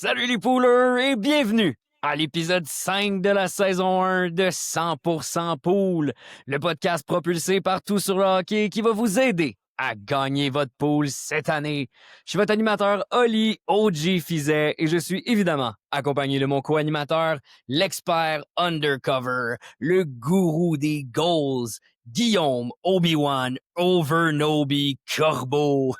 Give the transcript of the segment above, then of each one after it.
Salut les poolers et bienvenue à l'épisode 5 de la saison 1 de 100% Pool, le podcast propulsé partout sur le hockey qui va vous aider à gagner votre pool cette année. Je suis votre animateur Oli OG Fizet et je suis évidemment accompagné de mon co-animateur, l'expert undercover, le gourou des goals, Guillaume Obi-Wan Overnobi Corbeau.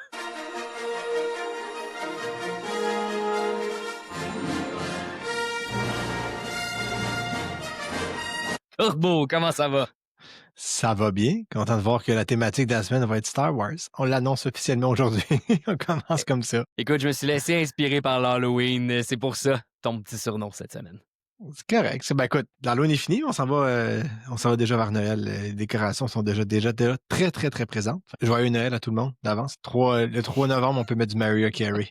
Corbeau, comment ça va? Ça va bien. Content de voir que la thématique de la semaine va être Star Wars. On l'annonce officiellement aujourd'hui. On commence comme ça. Écoute, je me suis laissé inspirer par l'Halloween. C'est pour ça ton petit surnom cette semaine. C'est correct. Ben écoute, l'Halloween est fini. On s'en va déjà vers Noël. Les décorations sont déjà très, très, très présentes. Joyeux Noël à tout le monde d'avance. Le 3 novembre, on peut mettre du Mariah Carey.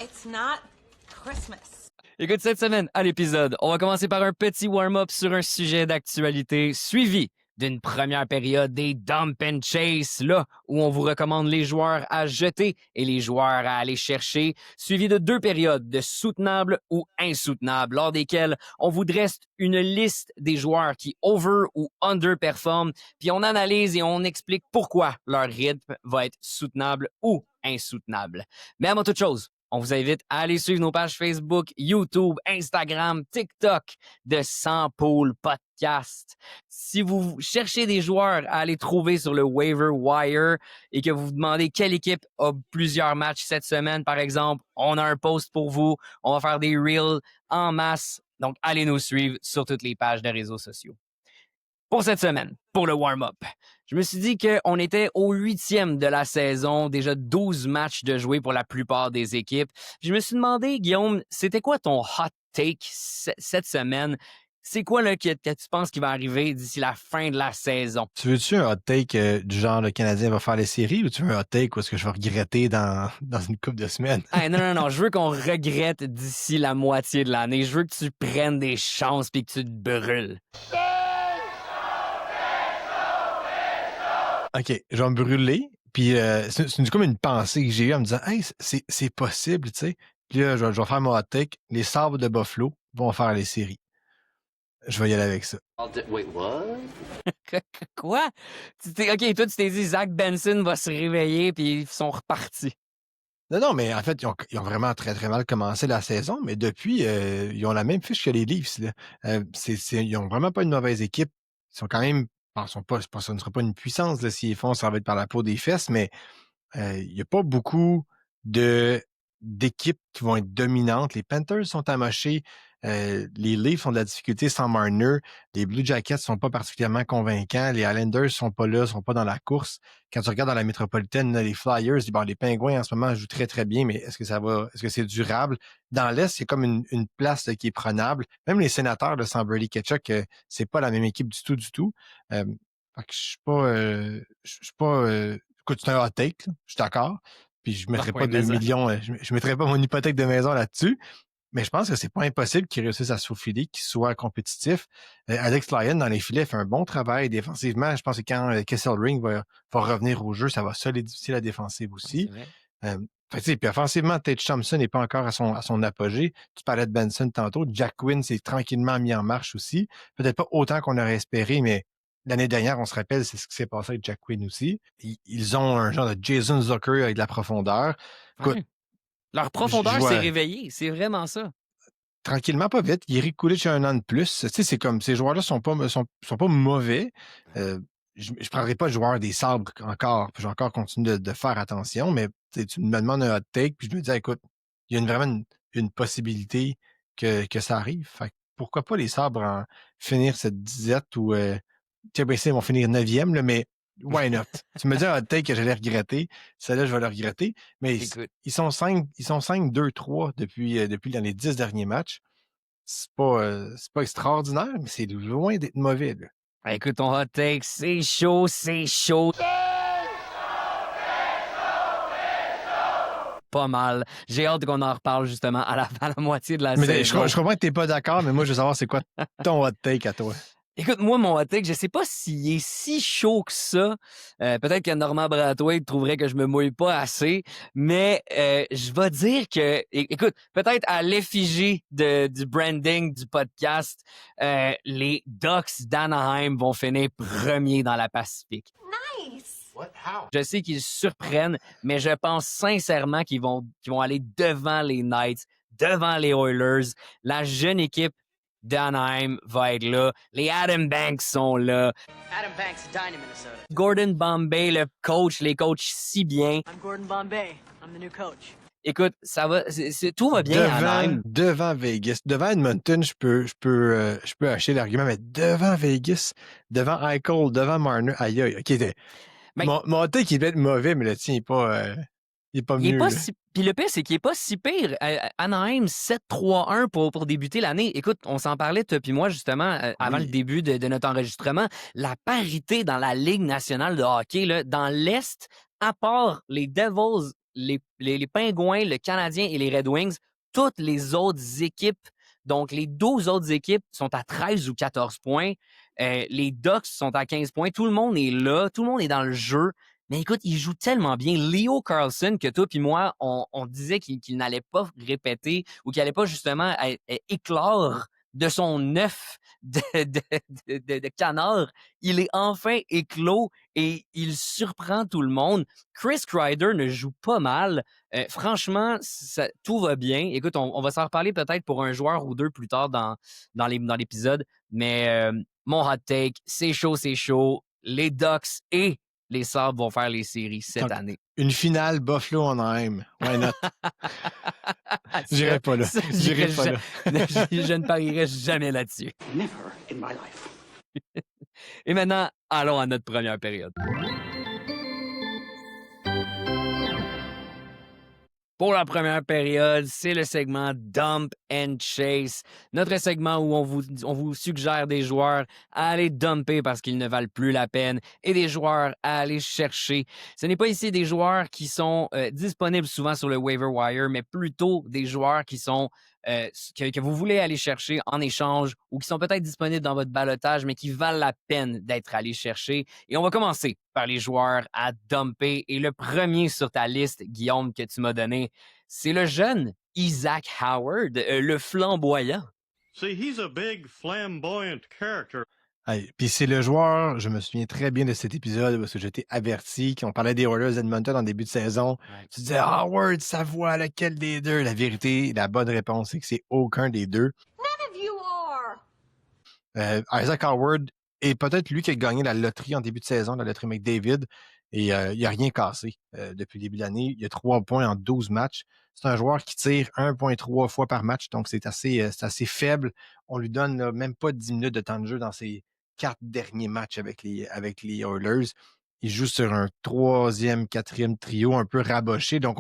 It's not Christmas. Écoute, cette semaine, à l'épisode, on va commencer par un petit warm-up sur un sujet d'actualité, suivi d'une première période des Dump and Chase, là où on vous recommande les joueurs à jeter et les joueurs à aller chercher, suivi de 2 périodes de soutenables ou insoutenables, lors desquelles on vous dresse une liste des joueurs qui over ou underperforment, puis on analyse et on explique pourquoi leur rythme va être soutenable ou insoutenable. Mais avant toute chose, on vous invite à aller suivre nos pages Facebook, YouTube, Instagram, TikTok de 100 Pool Podcast. Si vous cherchez des joueurs à aller trouver sur le waiver wire et que vous vous demandez quelle équipe a plusieurs matchs cette semaine, par exemple, on a un post pour vous. On va faire des reels en masse. Donc, allez nous suivre sur toutes les pages de réseaux sociaux. Pour cette semaine, pour le warm-up, je me suis dit qu'on était au 8e de la saison, déjà 12 matchs de jouer pour la plupart des équipes. Je me suis demandé, Guillaume, c'était quoi ton hot take cette semaine? C'est quoi là, que tu penses qui va arriver d'ici la fin de la saison? Tu veux-tu un hot take du genre le Canadien va faire les séries ou tu veux un hot take où est-ce que je vais regretter dans une couple de semaines? Hey, non, je veux qu'on regrette d'ici la moitié de l'année. Je veux que tu prennes des chances et que tu te brûles. OK, je vais me brûler. Puis c'est comme une pensée que j'ai eue en me disant « Hey, c'est possible, tu sais. » Puis là, je vais faire mon hot take. Les Sabres de Buffalo vont faire les séries. Je vais y aller avec ça. Wait, what? Quoi? OK, toi, tu t'es dit Zach Benson va se réveiller puis ils sont repartis. Non, mais en fait, ils ont vraiment très, très mal commencé la saison, mais depuis, ils ont la même fiche que les Leafs. Là. Ils ont vraiment pas une mauvaise équipe. Ils sont quand même... Bon, ça ne sera pas une puissance là, s'ils font, ça va être par la peau des fesses, mais il n'y a pas beaucoup d'équipes qui vont être dominantes. Les Panthers sont amochés. Les Leafs ont de la difficulté sans Marner. Les Blue Jackets sont pas particulièrement convaincants. Les Islanders sont pas là, sont pas dans la course. Quand tu regardes dans la métropolitaine, là, les Flyers, bon, les Pingouins en ce moment jouent très, très bien, mais est-ce que c'est durable? Dans l'Est, c'est comme une place là, qui est prenable. Même les Sénateurs, là, sans Brady Tkachuk, c'est pas la même équipe du tout. Fait que je suis pas, écoute, c'est un hot take, là, je suis d'accord. Puis je mettrais pas 2 millions, je mettrais pas mon hypothèque de maison là-dessus. Mais je pense que c'est pas impossible qu'ils réussissent à se faufiler, qu'ils soient compétitifs. Alex Lyon, dans les filets, fait un bon travail défensivement. Je pense que quand Kesselring va revenir au jeu, ça va solidifier la défensive aussi. Puis offensivement, Tage Thompson n'est pas encore à son apogée. Tu parlais de Benson tantôt. Jack Quinn s'est tranquillement mis en marche aussi. Peut-être pas autant qu'on aurait espéré, mais l'année dernière, on se rappelle, c'est ce qui s'est passé avec Jack Quinn aussi. Ils ont un genre de Jason Zucker avec de la profondeur. Écoute, leur profondeur s'est réveillée, c'est vraiment ça. Tranquillement, pas vite. Eric Kulich a 1 an de plus. Tu sais, c'est comme ces joueurs-là sont pas mauvais. Je prendrai pas le joueur des Sabres encore. Puis je vais encore continuer de faire attention, mais tu me demandes un hot take, puis je me dis, écoute, il y a vraiment une possibilité que ça arrive. Fait que pourquoi pas les Sabres finir cette disette ou ils vont finir 9e, là, mais why not? Tu me dis un hot take que j'allais regretter. Celle-là, je vais le regretter. Mais ils sont 5-2-3 depuis dans les 10 derniers matchs. C'est pas extraordinaire, mais c'est loin d'être mauvais. Là. Écoute, ton hot take, c'est chaud, c'est chaud. Pas mal. J'ai hâte qu'on en reparle justement à la moitié de la saison. Je comprends que t'es pas d'accord, mais moi, je veux savoir c'est quoi ton hot take à toi. Écoute, moi, mon hot take, je sais pas s'il est si chaud que ça. Peut-être que Normand Brathwaite trouverait que je me mouille pas assez, mais je vais dire que, écoute, peut-être à l'effigie du branding du podcast, les Ducks d'Anaheim vont finir premiers dans la Pacifique. Nice. What? How? Je sais qu'ils surprennent, mais je pense sincèrement qu'ils vont aller devant les Knights, devant les Oilers. La jeune équipe d'Anaheim va être là. Les Adam Banks sont là. Adam Banks, Edina, Minnesota. Gordon Bombay, le coach, les coachs si bien. I'm Gordon Bombay. I'm the new coach. Écoute, ça va, tout va bien à Anaheim. Devant Vegas. Devant Edmonton, je peux acheter l'argument, mais devant Vegas, devant Eichel, devant Marner, aïe aïe, ok. Mais- Mon take, il peut être mauvais, mais le tien, il est pas Il est mieux. pas là. si... Puis le pire, c'est qu'il est pas si pire. Anaheim 7-3-1 pour débuter l'année. Écoute, on s'en parlait, toi puis moi, justement, avant Oui. le début de notre enregistrement. La parité dans la Ligue nationale de hockey, là, dans l'Est, à part les Devils, les Pingouins, le Canadien et les Red Wings, toutes les autres équipes, donc les 12 autres équipes sont à 13 ou 14 points. Les Ducks sont à 15 points. Tout le monde est là. Tout le monde est dans le jeu. Mais écoute, il joue tellement bien. Leo Carlson, que toi puis moi, on disait qu'il n'allait pas répéter ou qu'il n'allait pas justement éclore de son œuf de canard. Il est enfin éclos et il surprend tout le monde. Chris Kreider ne joue pas mal. Franchement, tout va bien. Écoute, on va s'en reparler peut-être pour un joueur ou deux plus tard dans l'épisode. Mais mon hot take, c'est chaud, c'est chaud. Les Ducks et les Sabres vont faire les séries cette Donc, année. Une finale Buffalo-Anaheim. Why not? J'irai pas là. J'irai pas là. Je ne parierai jamais là-dessus. Never in my life. Et maintenant, allons à notre première période. Pour la première période, c'est le segment Dump and Chase. Notre segment où on vous suggère des joueurs à aller dumper parce qu'ils ne valent plus la peine et des joueurs à aller chercher. Ce n'est pas ici des joueurs qui sont disponibles souvent sur le waiver wire, mais plutôt des joueurs qui sont que vous voulez aller chercher en échange ou qui sont peut-être disponibles dans votre balotage, mais qui valent la peine d'être allés chercher. Et on va commencer par les joueurs à dumper. Et le premier sur ta liste, Guillaume, que tu m'as donné, c'est le jeune Isaac Howard, le flamboyant. See, he's a big, flamboyant character. Hey, puis c'est le joueur, je me souviens très bien de cet épisode parce que j'étais averti qu'on parlait des Oilers d'Edmonton en début de saison. Ouais. Tu disais, Howard, ça voit lequel des deux? La vérité, la bonne réponse, c'est que c'est aucun des deux. None of you are. Isaac Howard est peut-être lui qui a gagné la loterie en début de saison, la loterie McDavid, et il n'a rien cassé depuis le début de l'année. Il a 3 points en 12 matchs. C'est un joueur qui tire 1,3 fois par match, donc c'est assez faible. On lui donne là, même pas 10 minutes de temps de jeu dans ses 4 derniers matchs avec les Oilers. Il joue sur un 3e, 4e trio un peu raboché, donc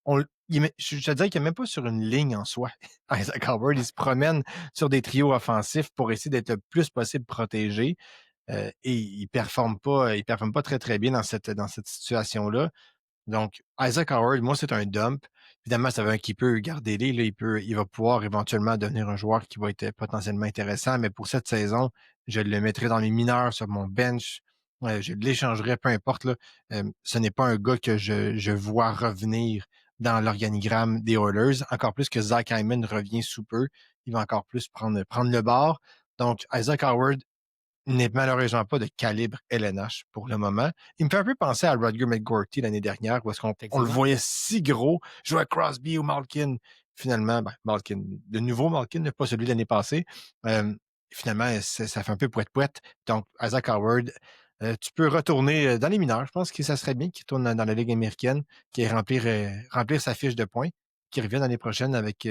je te dirais qu'il n'est même pas sur une ligne en soi. Isaac Howard, il se promène sur des trios offensifs pour essayer d'être le plus possible protégé. Et il performe pas très, très bien dans cette situation-là. Donc, Isaac Howard, moi, c'est un dump. Évidemment, ça veut dire qu'il peut garder les. Là, il va pouvoir éventuellement devenir un joueur qui va être potentiellement intéressant. Mais pour cette saison, je le mettrai dans les mineurs sur mon bench. Je l'échangerai, peu importe. Là. Ce n'est pas un gars que je vois revenir dans l'organigramme des Oilers. Encore plus que Zach Hyman revient sous peu. Il va encore plus prendre le bord. Donc, Isaac Howard n'est malheureusement pas de calibre LNH pour le moment. Il me fait un peu penser à Rutger McGourty l'année dernière, où est-ce qu'on le voyait si gros, jouer à Crosby ou Malkin. Finalement, Malkin, le nouveau Malkin, pas celui de l'année passée. Finalement, ça fait un peu poète-poète. Donc, Isaac Howard, tu peux retourner dans les mineurs. Je pense que ça serait bien qu'il tourne dans la Ligue américaine, qu'il ait remplir sa fiche de points, qu'il revienne l'année prochaine avec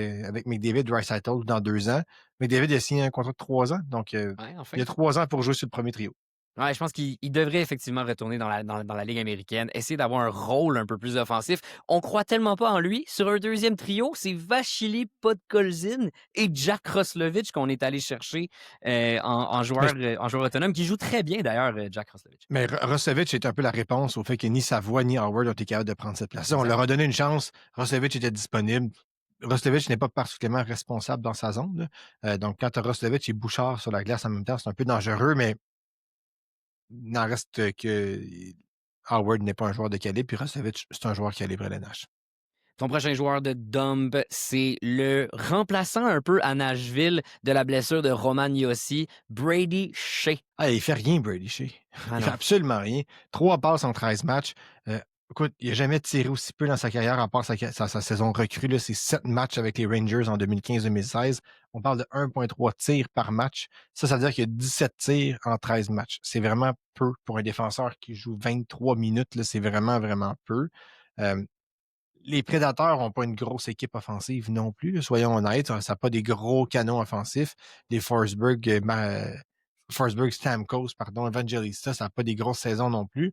McDavid, Draisaitl dans 2 ans. McDavid a signé un contrat de 3 ans, donc Enfin. il y a 3 ans pour jouer sur le premier trio. Ouais, je pense qu'il devrait effectivement retourner dans la Ligue américaine, essayer d'avoir un rôle un peu plus offensif. On croit tellement pas en lui. Sur un deuxième trio, c'est Vasily Podkolzin et Jack Roslovic qu'on est allé chercher en joueur autonome, qui joue très bien d'ailleurs, Jack Roslovic. Mais Roslovic est un peu la réponse au fait que ni Savoie ni Howard ont été capables de prendre cette place. On leur a donné une chance. Roslovic était disponible. Roslovic n'est pas particulièrement responsable dans sa zone. Donc, quand tu as Roslovic et Bouchard sur la glace en même temps, c'est un peu dangereux, mais il n'en reste que Howard n'est pas un joueur de calibre, puis Roslovic, c'est un joueur calibre LNH. Ton prochain joueur de dump, c'est le remplaçant un peu à Nashville de la blessure de Roman Yossi, Brady Shea. Ah, il fait rien, Brady Shea. Ah Il fait non. absolument rien. 3 passes en 13 matchs. Écoute, il n'a jamais tiré aussi peu dans sa carrière, à part sa saison recrue. Là, c'est 7 matchs avec les Rangers en 2015-2016. On parle de 1,3 tirs par match. Ça veut dire qu'il y a 17 tirs en 13 matchs. C'est vraiment peu pour un défenseur qui joue 23 minutes. Là, c'est vraiment, vraiment peu. Euh, les Prédateurs n'ont pas une grosse équipe offensive non plus, là, soyons honnêtes. Ça n'a pas des gros canons offensifs. Les Forsberg Stamkos, pardon, Evangelista, ça n'a pas des grosses saisons non plus.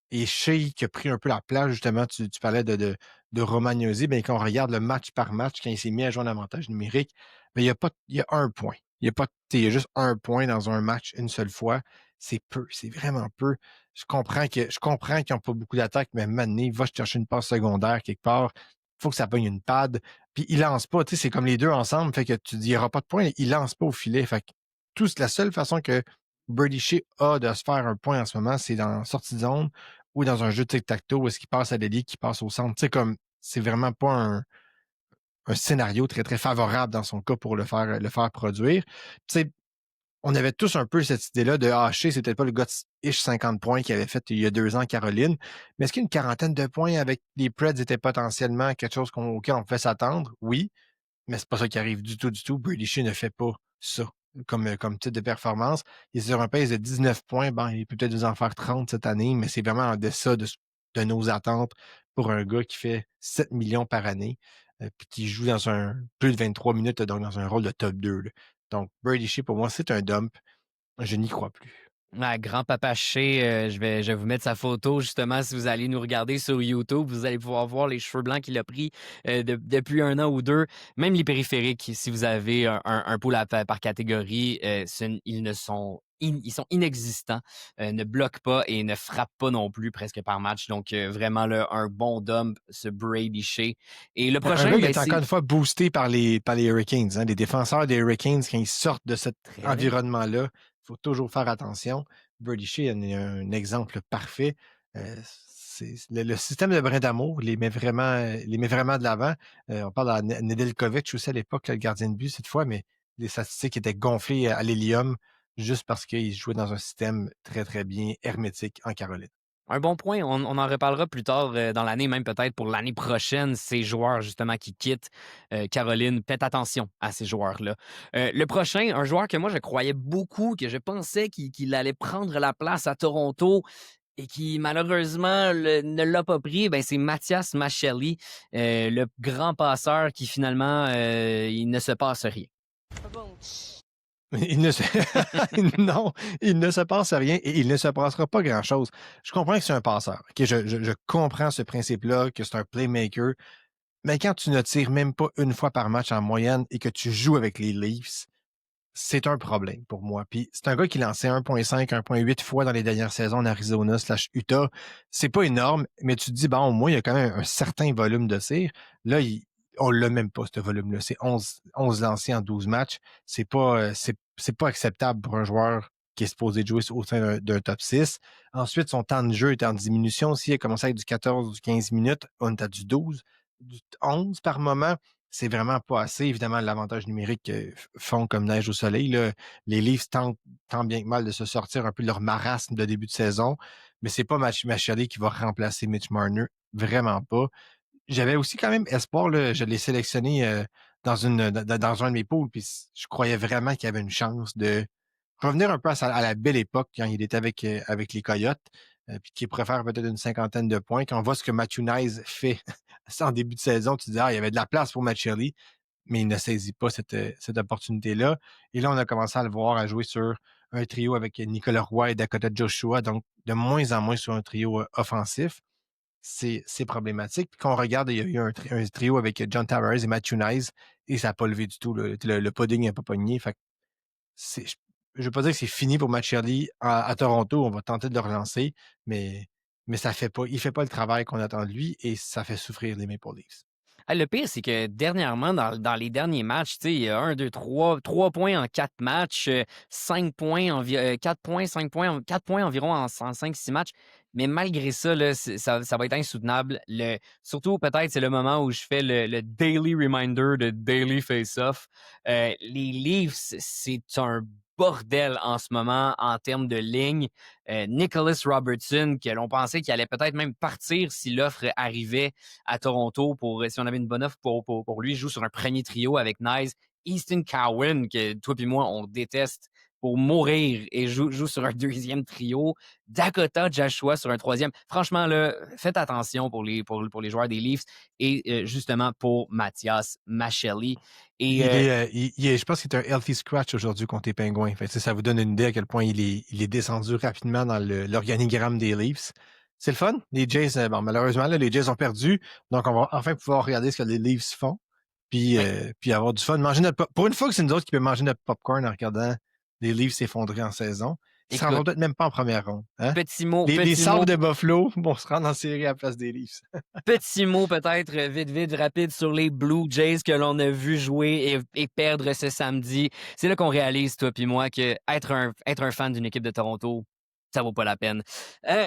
Et Shea qui a pris un peu la place, justement, tu parlais de Romagnosi, bien, quand on regarde le match par match, quand il s'est mis à jouer en avantage numérique, bien, il y a un point. Il y a juste un point dans un match une seule fois. C'est peu, c'est vraiment peu. Je comprends qu'ils n'ont pas beaucoup d'attaques, mais maintenant, va chercher une passe secondaire quelque part. Il faut que ça pogne une pad. Puis il lance pas, tu sais, c'est comme les deux ensemble, fait que tu dis, il n'y aura pas de point, il lance pas au filet. Fait que la seule façon que Brady Shea a de se faire un point en ce moment, c'est dans la sortie de zone ou dans un jeu de tic-tac-toe où est-ce qu'il passe à l'ailier, qui passe au centre. Tu sais, comme, c'est vraiment pas un scénario très, très favorable dans son cas pour le faire produire. Tu sais, on avait tous un peu cette idée-là de Haché, c'est peut-être pas le gars de ish 50 points qu'il avait fait il y a 2 ans à Caroline, mais est-ce qu'une quarantaine de points avec les Preds était potentiellement quelque chose auquel on pouvait s'attendre? Oui, mais c'est pas ça qui arrive du tout, du tout. Brady Shea ne fait pas ça comme type de performance. Il est sur un pace de 19 points. Bon, il peut peut-être nous en faire 30 cette année, mais c'est vraiment en deçà de nos attentes pour un gars qui fait 7 millions par année, puis qui joue dans plus de 23 minutes, donc dans un rôle de top 2. Là. Donc, Brady Shea, pour moi, c'est un dump. Je n'y crois plus. Ah, grand-papa Shea, je vais vous mettre sa photo, justement, si vous allez nous regarder sur YouTube, vous allez pouvoir voir les cheveux blancs qu'il a pris depuis 1 an ou 2. Même les périphériques, si vous avez un pool par catégorie, ils sont inexistants, ne bloquent pas et ne frappent pas non plus presque par match. Donc, vraiment, là, un bon dump, ce Brady Shea. Et le Un prochain, gars qui ben, est c'est encore une fois boosté par les Hurricanes. Hein. Les défenseurs des Hurricanes, quand ils sortent de cet très vrai. environnement-là, il faut toujours faire attention. Brady Shea en est un exemple parfait. Le système de brin d'amour les met vraiment de l'avant. On parle de Nedeljkovic aussi à l'époque, le gardien de but cette fois, mais les statistiques étaient gonflées à l'hélium juste parce qu'il jouait dans un système très, très bien hermétique en Caroline. Un bon point. On en reparlera plus tard dans l'année, même peut-être pour l'année prochaine, ces joueurs justement qui quittent Caroline. Faites attention à ces joueurs-là. Le prochain, un joueur que moi je croyais beaucoup, que je pensais qu'il allait prendre la place à Toronto et qui malheureusement ne l'a pas pris, ben, c'est Mathias Machelli, le grand passeur qui finalement, il ne se passe rien. Il ne se... non, il ne se passe rien et il ne se passera pas grand-chose. Je comprends que c'est un passeur. Okay, je comprends ce principe-là, que c'est un playmaker. Mais quand tu ne tires même pas une fois par match en moyenne et que tu joues avec les Leafs, c'est un problème pour moi. Puis c'est un gars qui lançait 1,5, 1,8 fois dans les dernières saisons en Arizona / Utah. C'est pas énorme, mais tu te dis, bon, au moins, il y a quand même un certain volume de tir. Là, on l'a même pas, ce volume-là. C'est 11 lancés en 12 matchs. C'est pas acceptable pour un joueur qui est supposé jouer au sein d'un top 6. Ensuite, son temps de jeu est en diminution aussi. Il a commencé avec du 14 du 15 minutes. On est à du 12, du 11 par moment. C'est vraiment pas assez. Évidemment, l'avantage numérique fond comme neige au soleil. Là. Les Leafs tentent tant bien que mal de se sortir un peu de leur marasme de début de saison, mais c'est pas Machelli qui va remplacer Mitch Marner. Vraiment pas. J'avais aussi quand même espoir, là, je l'ai sélectionné dans un de mes pools, puis je croyais vraiment qu'il y avait une chance de revenir un peu à la belle époque quand il était avec les Coyotes, puis qu'il pourrait faire peut-être une 50aine de points. Quand on voit ce que Matthew Nyes fait en début de saison, tu te dis, il y avait de la place pour Machelli, mais il ne saisit pas cette opportunité-là. Et là, on a commencé à le voir à jouer sur un trio avec Nicolas Roy et Dakota Joshua, donc de moins en moins sur un trio offensif. C'est problématique. Puis quand on regarde, il y a eu un trio avec John Tavares et Matthew Nyes et ça n'a pas levé du tout. Le pudding n'a pas pogné. Fait que je ne veux pas dire que c'est fini pour Machelli à Toronto. On va tenter de le relancer, mais ça fait pas. Il ne fait pas le travail qu'on attend de lui et ça fait souffrir les Maple Leafs. Le pire, c'est que dernièrement, dans les derniers matchs, tu sais, il y a 1, 2, 3 points en 4 matchs, 5 points, 4 points, 5 points, 4 points environ en 5-6 matchs. Mais malgré ça, là, ça va être insoutenable. Surtout, peut-être, c'est le moment où je fais le daily reminder de Daily Face-Off. Les Leafs, c'est un bordel en ce moment en termes de ligne. Nicholas Robertson, que l'on pensait qu'il allait peut-être même partir si l'offre arrivait à Toronto si on avait une bonne offre pour lui, joue sur un premier trio avec Nice. Easton Cowan, que toi et moi, on déteste pour mourir et joue sur un deuxième trio. Dakota Joshua sur un troisième. Franchement, là, faites attention pour les joueurs des Leafs et justement pour Mathias Machelli. Je pense qu'il est un healthy scratch aujourd'hui contre les Pingouins. Fait, ça vous donne une idée à quel point il est descendu rapidement dans l'organigramme des Leafs. C'est le fun. Les Jays, malheureusement, là, les Jays ont perdu. Donc, on va enfin pouvoir regarder ce que les Leafs font. Puis avoir du fun. Pour une fois que c'est nous autres qui peut manger notre popcorn en regardant les Leafs s'effondrer en saison. Ils ne se rendront peut-être même pas en première ronde. Hein? Petit mot. Les Sabres de Buffalo vont se rendre en série à la place des Leafs. Petit mot peut-être vite, rapide sur les Blue Jays que l'on a vu jouer et perdre ce samedi. C'est là qu'on réalise, toi puis moi, que être un fan d'une équipe de Toronto, ça vaut pas la peine.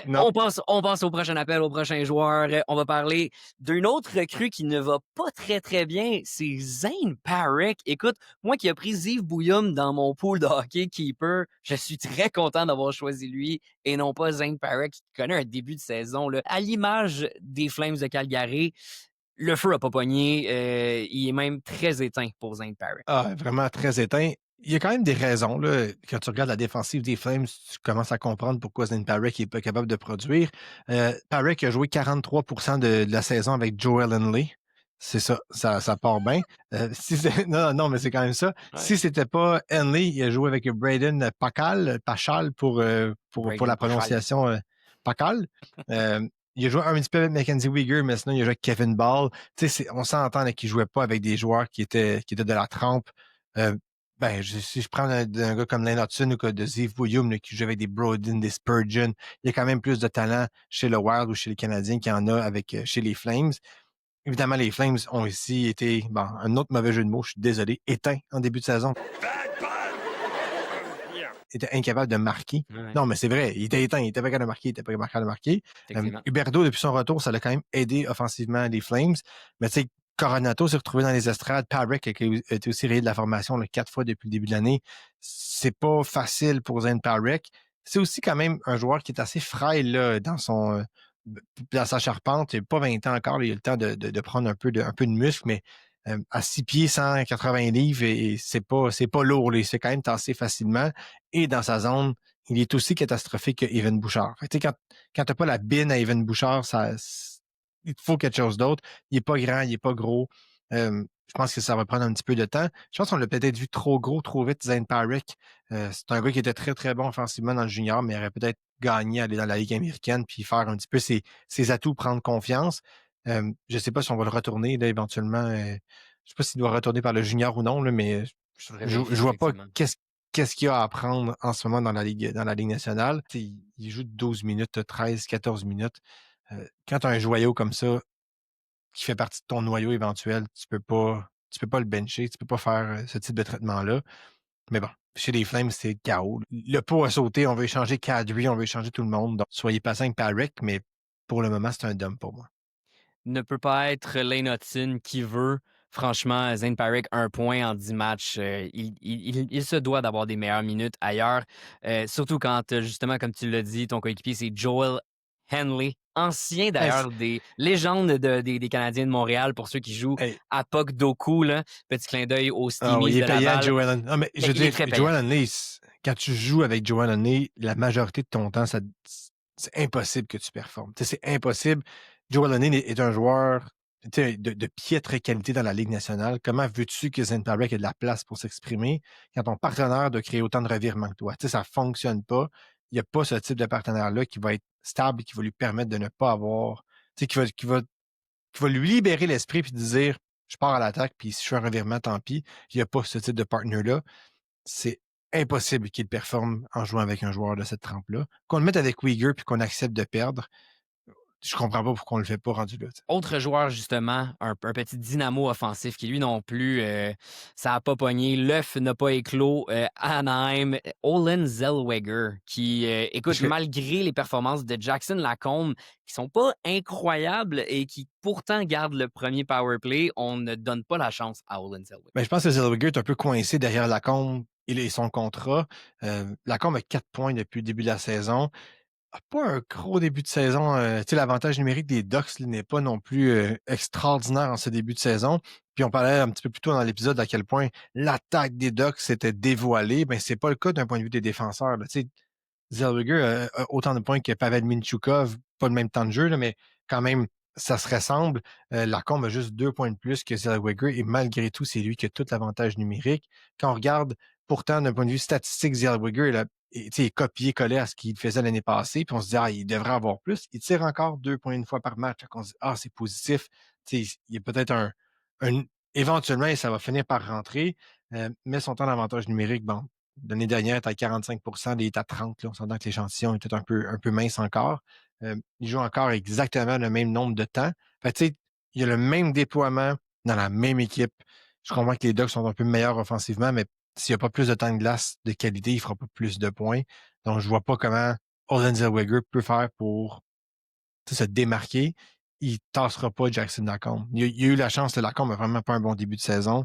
On passe au prochain appel, au prochain joueur. On va parler d'une autre recrue qui ne va pas très, très bien. C'est Zane Parekh. Écoute, moi qui ai pris Yves Bouillum dans mon pool de hockey keeper, je suis très content d'avoir choisi lui et non pas Zane Parekh qui connaît un début de saison. Là. À l'image des Flames de Calgary, le feu n'a pas pogné. Il est même très éteint pour Zane Parekh. Ah, vraiment très éteint. Il y a quand même des raisons. Là. Quand tu regardes la défensive des Flames, tu commences à comprendre pourquoi Zane Parekh n'est pas capable de produire. Parekh a joué 43% de la saison avec Joel Henley. C'est ça, ça part bien. Non, mais c'est quand même ça. Ouais. Si c'était pas Henley, il a joué avec Braden Pachal pour la prononciation Pachal. Il a joué un petit peu avec Mackenzie Weegar, mais sinon il a joué avec Kevin Ball. On s'entend qu'il ne jouait pas avec des joueurs qui étaient de la trempe. Si je prends un gars comme Lane Hudson ou de Yves Bouillum qui joue avec des Brodin, des Spurgeon, il y a quand même plus de talent chez le Wild ou chez les Canadiens qu'il y en a chez les Flames. Évidemment, les Flames ont ici été, un autre mauvais jeu de mots, je suis désolé, éteints en début de saison. Il était incapable de marquer. Ouais. Non, mais c'est vrai, il était éteint, il était pas capable de marquer, Huberdeau, depuis son retour, ça l'a quand même aidé offensivement les Flames. Mais tu sais, Coronato s'est retrouvé dans les estrades. Parekh a été aussi rayé de la formation 4 fois depuis le début de l'année. C'est pas facile pour Zane Parekh. C'est aussi quand même un joueur qui est assez frêle là, dans sa charpente. Il n'a pas 20 ans encore. Là, il a le temps de prendre un peu de muscle, mais à 6 pieds, 180 livres, et c'est pas lourd. Là, il s'est quand même tassé facilement. Et dans sa zone, il est aussi catastrophique que Evan Bouchard. Fait, quand tu n'as pas la bine à Evan Bouchard, il te faut quelque chose d'autre. Il n'est pas grand, il n'est pas gros. Je pense que ça va prendre un petit peu de temps. Je pense qu'on l'a peut-être vu trop gros, trop vite, Zane Parekh. C'est un gars qui était très, très bon offensivement dans le junior, mais il aurait peut-être gagné à aller dans la Ligue américaine puis faire un petit peu ses atouts, prendre confiance. Je ne sais pas si on va le retourner là, éventuellement. Je ne sais pas s'il doit retourner par le junior ou non, là, mais je ne vois pas qu'est-ce qu'il y a à apprendre en ce moment dans la Ligue nationale. Il joue 12 minutes, 13, 14 minutes. Quand tu as un joyau comme ça qui fait partie de ton noyau éventuel, tu peux pas le bencher, tu peux pas faire ce type de traitement-là. Mais bon, chez les Flames, c'est chaos. Le pot a sauté, on veut échanger Kadri, on veut échanger tout le monde. Donc, soyez patient avec Parekh, mais pour le moment, c'est un dump pour moi. Ne peut pas être Lane Hudson qui veut. Franchement, Zane Parekh, 1 point en 10 matchs. Il se doit d'avoir des meilleures minutes ailleurs. Surtout quand, justement, comme tu l'as dit, ton coéquipier, c'est Joel Henley, ancien d'ailleurs des légendes des Canadiens de Montréal, pour ceux qui jouent à Puck Doku. Là. Petit clin d'œil au Steamies de Laval. Joel Henley. Non, mais je veux dire, Joel Henley, quand tu joues avec Joel Henley, la majorité de ton temps, c'est impossible que tu performes. C'est impossible. Joel Henley est un joueur de piètre qualité dans la Ligue nationale. Comment veux-tu que Zane Parekh ait de la place pour s'exprimer quand ton partenaire doit créer autant de revirements que toi? Ça ne fonctionne pas. Il n'y a pas ce type de partenaire-là qui va être stable et qui va lui permettre de ne pas avoir... qui va lui libérer l'esprit puis dire « Je pars à l'attaque, puis si je fais un revirement, tant pis. » Il n'y a pas ce type de partenaire-là. C'est impossible qu'il performe en jouant avec un joueur de cette trempe-là. Qu'on le mette avec Weegar puis qu'on accepte de perdre, je comprends pas pourquoi on le fait pas rendu là. Autre joueur, justement, un petit dynamo offensif qui, lui non plus, ça n'a pas pogné. L'œuf n'a pas éclos. Anaheim, Olen Zellweger, qui, écoute, malgré les performances de Jackson Lacombe, qui sont pas incroyables et qui pourtant gardent le premier power play, on ne donne pas la chance à Olen Zellweger. Ben, je pense que Zellweger est un peu coincé derrière Lacombe et son contrat. Lacombe a 4 points depuis le début de la saison. Pas un gros début de saison. L'avantage numérique des Ducks n'est pas non plus extraordinaire en ce début de saison. Puis on parlait un petit peu plus tôt dans l'épisode à quel point l'attaque des Ducks s'était dévoilée. Ben, c'est pas le cas d'un point de vue des défenseurs. Zellweger a autant de points que Pavel Minchukov, pas le même temps de jeu, là, mais quand même, ça se ressemble. Lacombe a juste 2 points de plus que Zellweger et malgré tout, c'est lui qui a tout l'avantage numérique. Quand on regarde, pourtant, d'un point de vue statistique, Zellweger est copié-collé à ce qu'il faisait l'année passée, puis on se dit, il devrait avoir plus. Il tire encore 2 points une fois par match. On se dit, c'est positif. Il y a peut-être éventuellement, ça va finir par rentrer, mais son temps d'avantage numérique, bon, l'année dernière, il est à 45 il est à 30 là. On s'entend que l'échantillon est peut-être un peu mince encore. Il joue encore exactement le même nombre de temps. Il y a le même déploiement dans la même équipe. Je comprends que les Ducks sont un peu meilleurs offensivement, mais s'il n'y a pas plus de temps de glace de qualité, il ne fera pas plus de points. Donc, je ne vois pas comment Olen Zellweger peut faire pour se démarquer. Il ne tassera pas Jackson Lacombe. Il a eu la chance, Lacombe n'a vraiment pas un bon début de saison.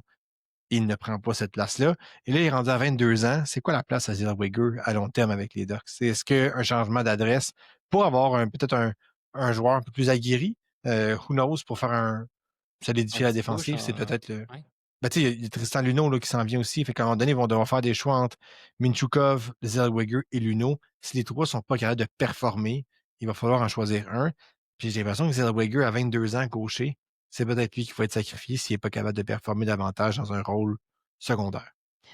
Il ne prend pas cette place-là. Et là, il est rendu à 22 ans. C'est quoi la place à Zellweger à long terme avec les Ducks? Est-ce qu'un changement d'adresse pour avoir peut-être un joueur un peu plus aguerri? Who knows, pour faire solidifier la défensive, c'est peut-être le... Ouais. Il y a Tristan Luneau qui s'en vient aussi. Fait qu'à un moment donné, ils vont devoir faire des choix entre Minchukov, Zellweger et Luneau. Si les trois ne sont pas capables de performer, il va falloir en choisir un. Puis j'ai l'impression que Zellweger, à 22 ans, gaucher, c'est peut-être lui qui va être sacrifié s'il n'est pas capable de performer davantage dans un rôle secondaire.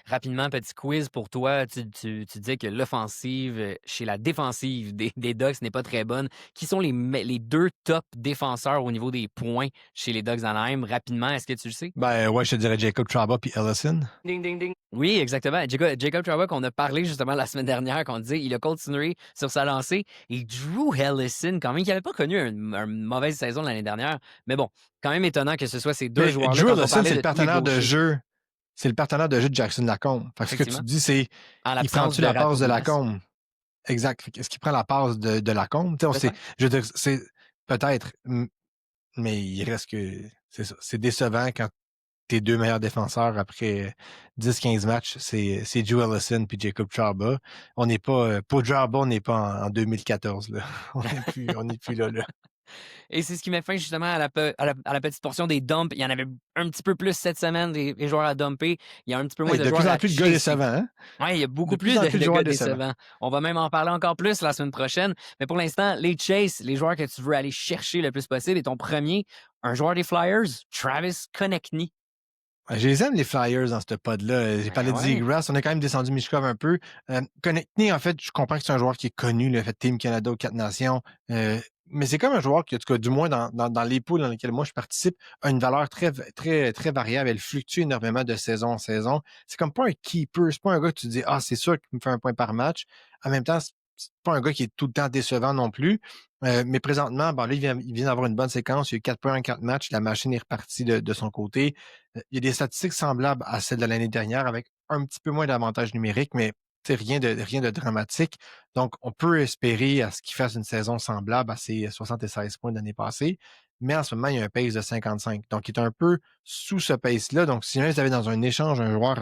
Rapidement, petit quiz pour toi. Tu disais que l'offensive chez la défensive des Ducks n'est pas très bonne. Qui sont les 2 top défenseurs au niveau des points chez les Ducks d'Anaheim? Rapidement, est-ce que tu le sais? Ben ouais, je te dirais Jacob Trouba puis Ellison. Ding, ding, ding. Oui, exactement. Jacob Trouba, qu'on a parlé justement la semaine dernière, qu'on disait il a continué sur sa lancée. Et Drew Ellison, quand même, qui n'avait pas connu une mauvaise saison l'année dernière. Mais bon, quand même étonnant que ce soit ces 2 joueurs-là. Drew Ellison, c'est le partenaire de jeu. C'est le partenaire de jeu de Jackson Lacombe. Fait que ce que tu dis, c'est il prend-tu la passe de Lacombe? Exact. Est-ce qu'il prend la passe de Lacombe? Je veux dire, c'est peut-être, mais il reste que c'est ça. C'est décevant quand tes 2 meilleurs défenseurs après 10-15 matchs, c'est Drew Ellison puis Jacob Trouba. On n'est pas, pour Trouba, on n'est pas en 2014, là. On n'est plus là. Et c'est ce qui met fin justement à la petite portion des dumps. Il y en avait un petit peu plus cette semaine, des joueurs à dumper. Il y a un petit peu moins de joueurs à plus de gars décevants, hein? Oui, il y a beaucoup plus de gars décevants. On va même en parler encore plus la semaine prochaine. Mais pour l'instant, les Chase, les joueurs que tu veux aller chercher le plus possible. Et ton premier, un joueur des Flyers, Travis Konechny. Je les aime, les Flyers, dans ce pod-là. J'ai parlé de Zegras. On a quand même descendu Michkov un peu. Konechny, en fait, je comprends que c'est un joueur qui est connu, le fait Team Canada aux 4 Nations. Mais c'est comme un joueur qui, en tout cas, du moins dans les poules dans lesquelles moi je participe, a une valeur très, très, très variable. Elle fluctue énormément de saison en saison. C'est comme pas un keeper. C'est pas un gars que tu dis, c'est sûr qu'il me fait un point par match. En même temps, c'est pas un gars qui est tout le temps décevant non plus. Mais présentement, là, il vient d'avoir une bonne séquence. Il y a eu 4 points en 4 matchs. La machine est repartie de son côté. Il y a des statistiques semblables à celles de l'année dernière avec un petit peu moins d'avantages numériques, mais rien de dramatique. Donc, on peut espérer à ce qu'il fasse une saison semblable à ses 76 points de l'année passée. Mais en ce moment, il y a un pace de 55. Donc, il est un peu sous ce pace-là. Donc, si vous avez dans un échange un joueur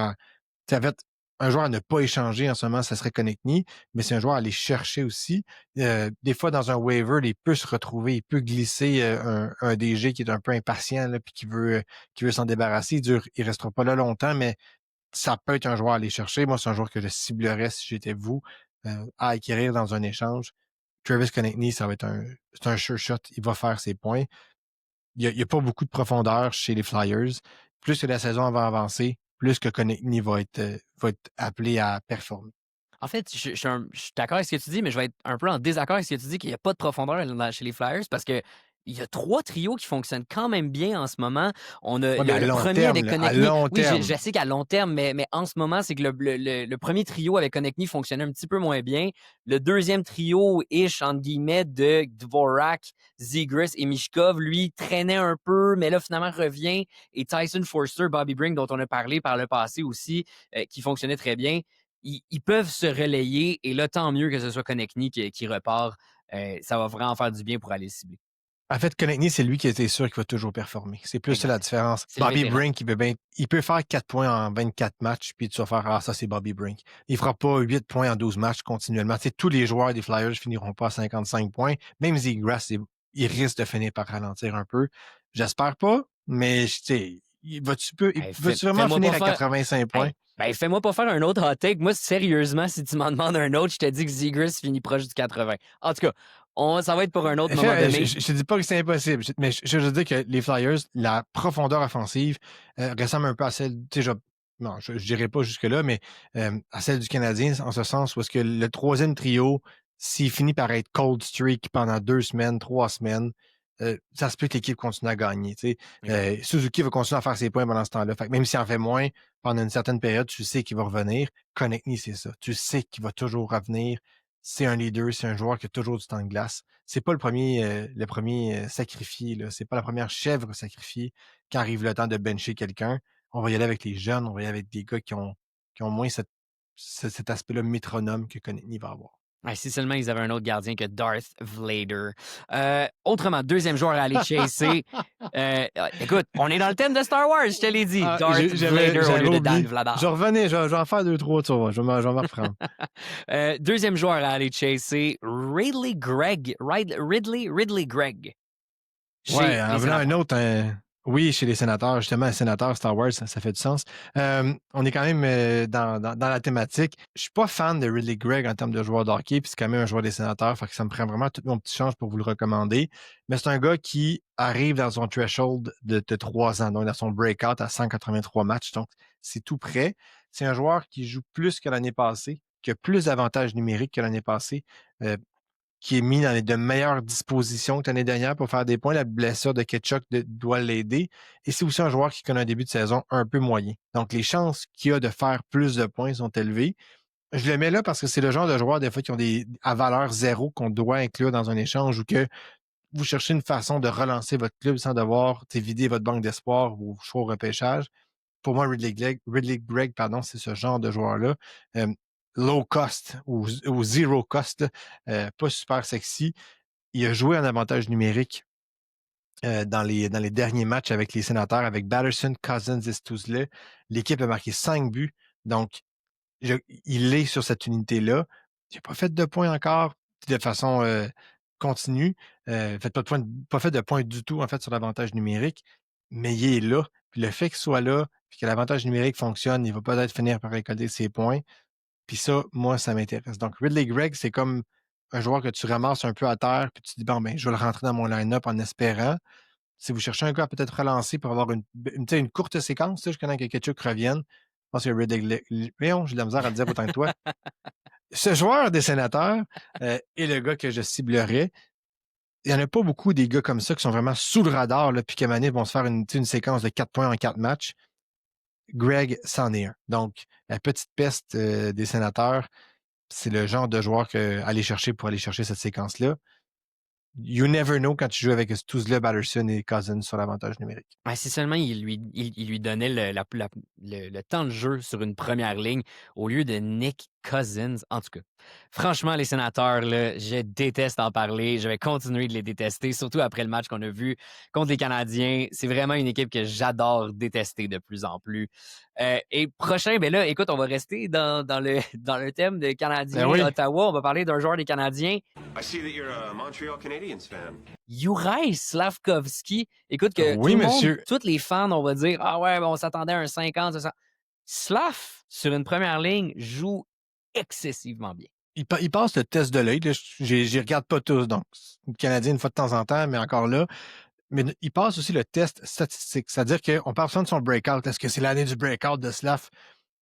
un joueur à ne pas échanger en ce moment, ça serait Konechny, mais c'est un joueur à aller chercher aussi. Des fois, dans un waiver, il peut se retrouver, il peut glisser un DG qui est un peu impatient là, puis qui veut s'en débarrasser. Il restera pas là longtemps, mais ça peut être un joueur à aller chercher. Moi, c'est un joueur que je ciblerais si j'étais vous à acquérir dans un échange. Travis Konechny, c'est un sure shot. Il va faire ses points. Il y a pas beaucoup de profondeur chez les Flyers. Plus que la saison va avancer, plus que Konechny va être appelé à performer. En fait, je suis d'accord avec ce que tu dis, mais je vais être un peu en désaccord avec ce que tu dis qu'il n'y a pas de profondeur chez les Flyers parce que il y a 3 trios qui fonctionnent quand même bien en ce moment. On a Ouais, mais à le long premier terme, avec là, à Konechny. long Oui, terme. je sais qu'à long terme, mais en ce moment, c'est que le premier trio avec Konechny fonctionnait un petit peu moins bien. Le deuxième trio-ish, entre guillemets, de Dvorak, Zegras et Mishkov, lui, traînait un peu, mais là, finalement, revient. Et Tyson Forster, Bobby Brink, dont on a parlé par le passé aussi, qui fonctionnait très bien. Ils peuvent se relayer, et là, tant mieux que ce soit Konechny qui repart. Ça va vraiment faire du bien pour aller cibler. En fait, Konechny, c'est lui qui était sûr qu'il va toujours performer. C'est plus ça la Exact. différence. C'est le Bobby vétéran. Brink, il peut faire 4 points en 24 matchs, puis tu vas faire « Ah, ça, c'est Bobby Brink ». Il fera pas 8 points en 12 matchs continuellement. Tu sais, tous les joueurs des Flyers finiront pas à 55 points. Même Zegras, il risque de finir par ralentir un peu. J'espère pas, mais tu sais, Hey, vas-tu vraiment fais-moi finir pas à faire. 85 points? Hey, ben, fais-moi pas faire un autre hot take. Moi, sérieusement, si tu m'en demandes un autre, je te dis que Zegras finit proche du 80. En tout cas, ça va être pour un autre moment donné. Je te dis pas que c'est impossible, mais je veux dire que les Flyers, la profondeur offensive ressemble un peu à celle, tu sais, non, je dirais pas jusque-là, mais à celle du Canadien, en ce sens où est-ce que le troisième trio, s'il finit par être cold streak pendant 2 semaines, 3 semaines, ça se peut que l'équipe continue à gagner. Tu sais. Exact. Suzuki va continuer à faire ses points pendant ce temps-là. Fait que même s'il en fait moins, pendant une certaine période, tu sais qu'il va revenir. Konechny, c'est ça. Tu sais qu'il va toujours revenir. C'est un leader, c'est un joueur qui a toujours du temps de glace. C'est pas le premier sacrifié, là. C'est pas la première chèvre sacrifiée quand arrive le temps de bencher quelqu'un. On va y aller avec les jeunes, on va y aller avec des gars qui ont moins cet aspect-là métronome que Konechny va avoir. Ouais, si seulement ils avaient un autre gardien que Darth Vader. Autrement, deuxième joueur à aller chasser. Écoute, on est dans le thème de Star Wars, je te l'ai dit. Ah, Darth Vader au lieu de Dan oublié. Vladar. Je revenais, je vais en faire 2-3, tu vois. Je vais m'en reprendre. Deuxième joueur à aller chasser, Ridley Gregg. Ridley Gregg. Chez Ouais, en les venant un Sénateurs. autre, oui, chez les sénateurs, justement, un sénateur Star Wars, ça fait du sens. On est quand même dans la thématique. Je suis pas fan de Ridley Gregg en termes de joueur de hockey, puis c'est quand même un joueur des sénateurs, fait que ça me prend vraiment tout mon petit change pour vous le recommander. Mais c'est un gars qui arrive dans son threshold de 3 ans, donc dans son breakout à 183 matchs, donc c'est tout prêt. C'est un joueur qui joue plus que l'année passée, qui a plus d'avantages numériques que l'année passée. Qui est mis dans de meilleures dispositions que l'année dernière pour faire des points. La blessure de Ketchuk doit l'aider. Et c'est aussi un joueur qui connaît un début de saison un peu moyen. Donc, les chances qu'il a de faire plus de points sont élevées. Je le mets là parce que c'est le genre de joueur, des fois, qui ont à valeur zéro qu'on doit inclure dans un échange ou que vous cherchez une façon de relancer votre club sans devoir vider votre banque d'espoir ou choix au repêchage. Pour moi, Ridley Gregg, c'est ce genre de joueur-là. Low cost ou zero cost, pas super sexy. Il a joué en avantage numérique dans les derniers matchs avec les sénateurs, avec Batterson, Cousins et Stützle. L'équipe a marqué 5 buts. Donc, il est sur cette unité-là. Il n'a pas fait de points encore de façon continue. Pas fait de points du tout, en fait, sur l'avantage numérique. Mais il est là. Puis le fait qu'il soit là, puis que l'avantage numérique fonctionne, il va peut-être finir par récolter ses points. Puis ça, moi, ça m'intéresse. Donc, Ridley Gregg, c'est comme un joueur que tu ramasses un peu à terre, puis tu dis, bon, ben, je vais le rentrer dans mon line-up en espérant. Si vous cherchez un gars à peut-être relancer pour avoir une courte séquence, je connais que Ketchuk revienne. Je pense que Ridley Gregg. Voyons, j'ai de la misère à le dire autant que toi. Ce joueur des sénateurs est le gars que je ciblerais. Il n'y en a pas beaucoup des gars comme ça qui sont vraiment sous le radar, là, puis qu'à Mané vont se faire une séquence de 4 points en 4 matchs. Greg, c'en est un. Donc, la petite peste des sénateurs, c'est le genre de joueur aller chercher pour aller chercher cette séquence-là. You never know quand tu joues avec Stützle, Batterson et Cousins sur l'avantage numérique. Ouais, si seulement il lui donnait le temps de jeu sur une première ligne au lieu de Nick Cousins. En tout cas, franchement, les sénateurs, là, je déteste en parler. Je vais continuer de les détester, surtout après le match qu'on a vu contre les Canadiens. C'est vraiment une équipe que j'adore détester de plus en plus. Et prochain, ben là, écoute, on va rester dans le thème des Canadiens, oui. Ottawa. On va parler d'un joueur des Canadiens. I see that you're a Montreal Canadiens fan. Juraj Slavkovski. Écoute, que Oui, tout le monsieur. monde, tous les fans, on va dire, ah ouais, on s'attendait à un 50, 60. Slav, sur une première ligne, joue excessivement bien. Il passe le test de l'œil. Je regarde pas tous. Donc, le Canadien, une fois de temps en temps, mais encore là. Mais il passe aussi le test statistique. C'est-à-dire qu'on parle souvent de son breakout. Est-ce que c'est l'année du breakout de Slav?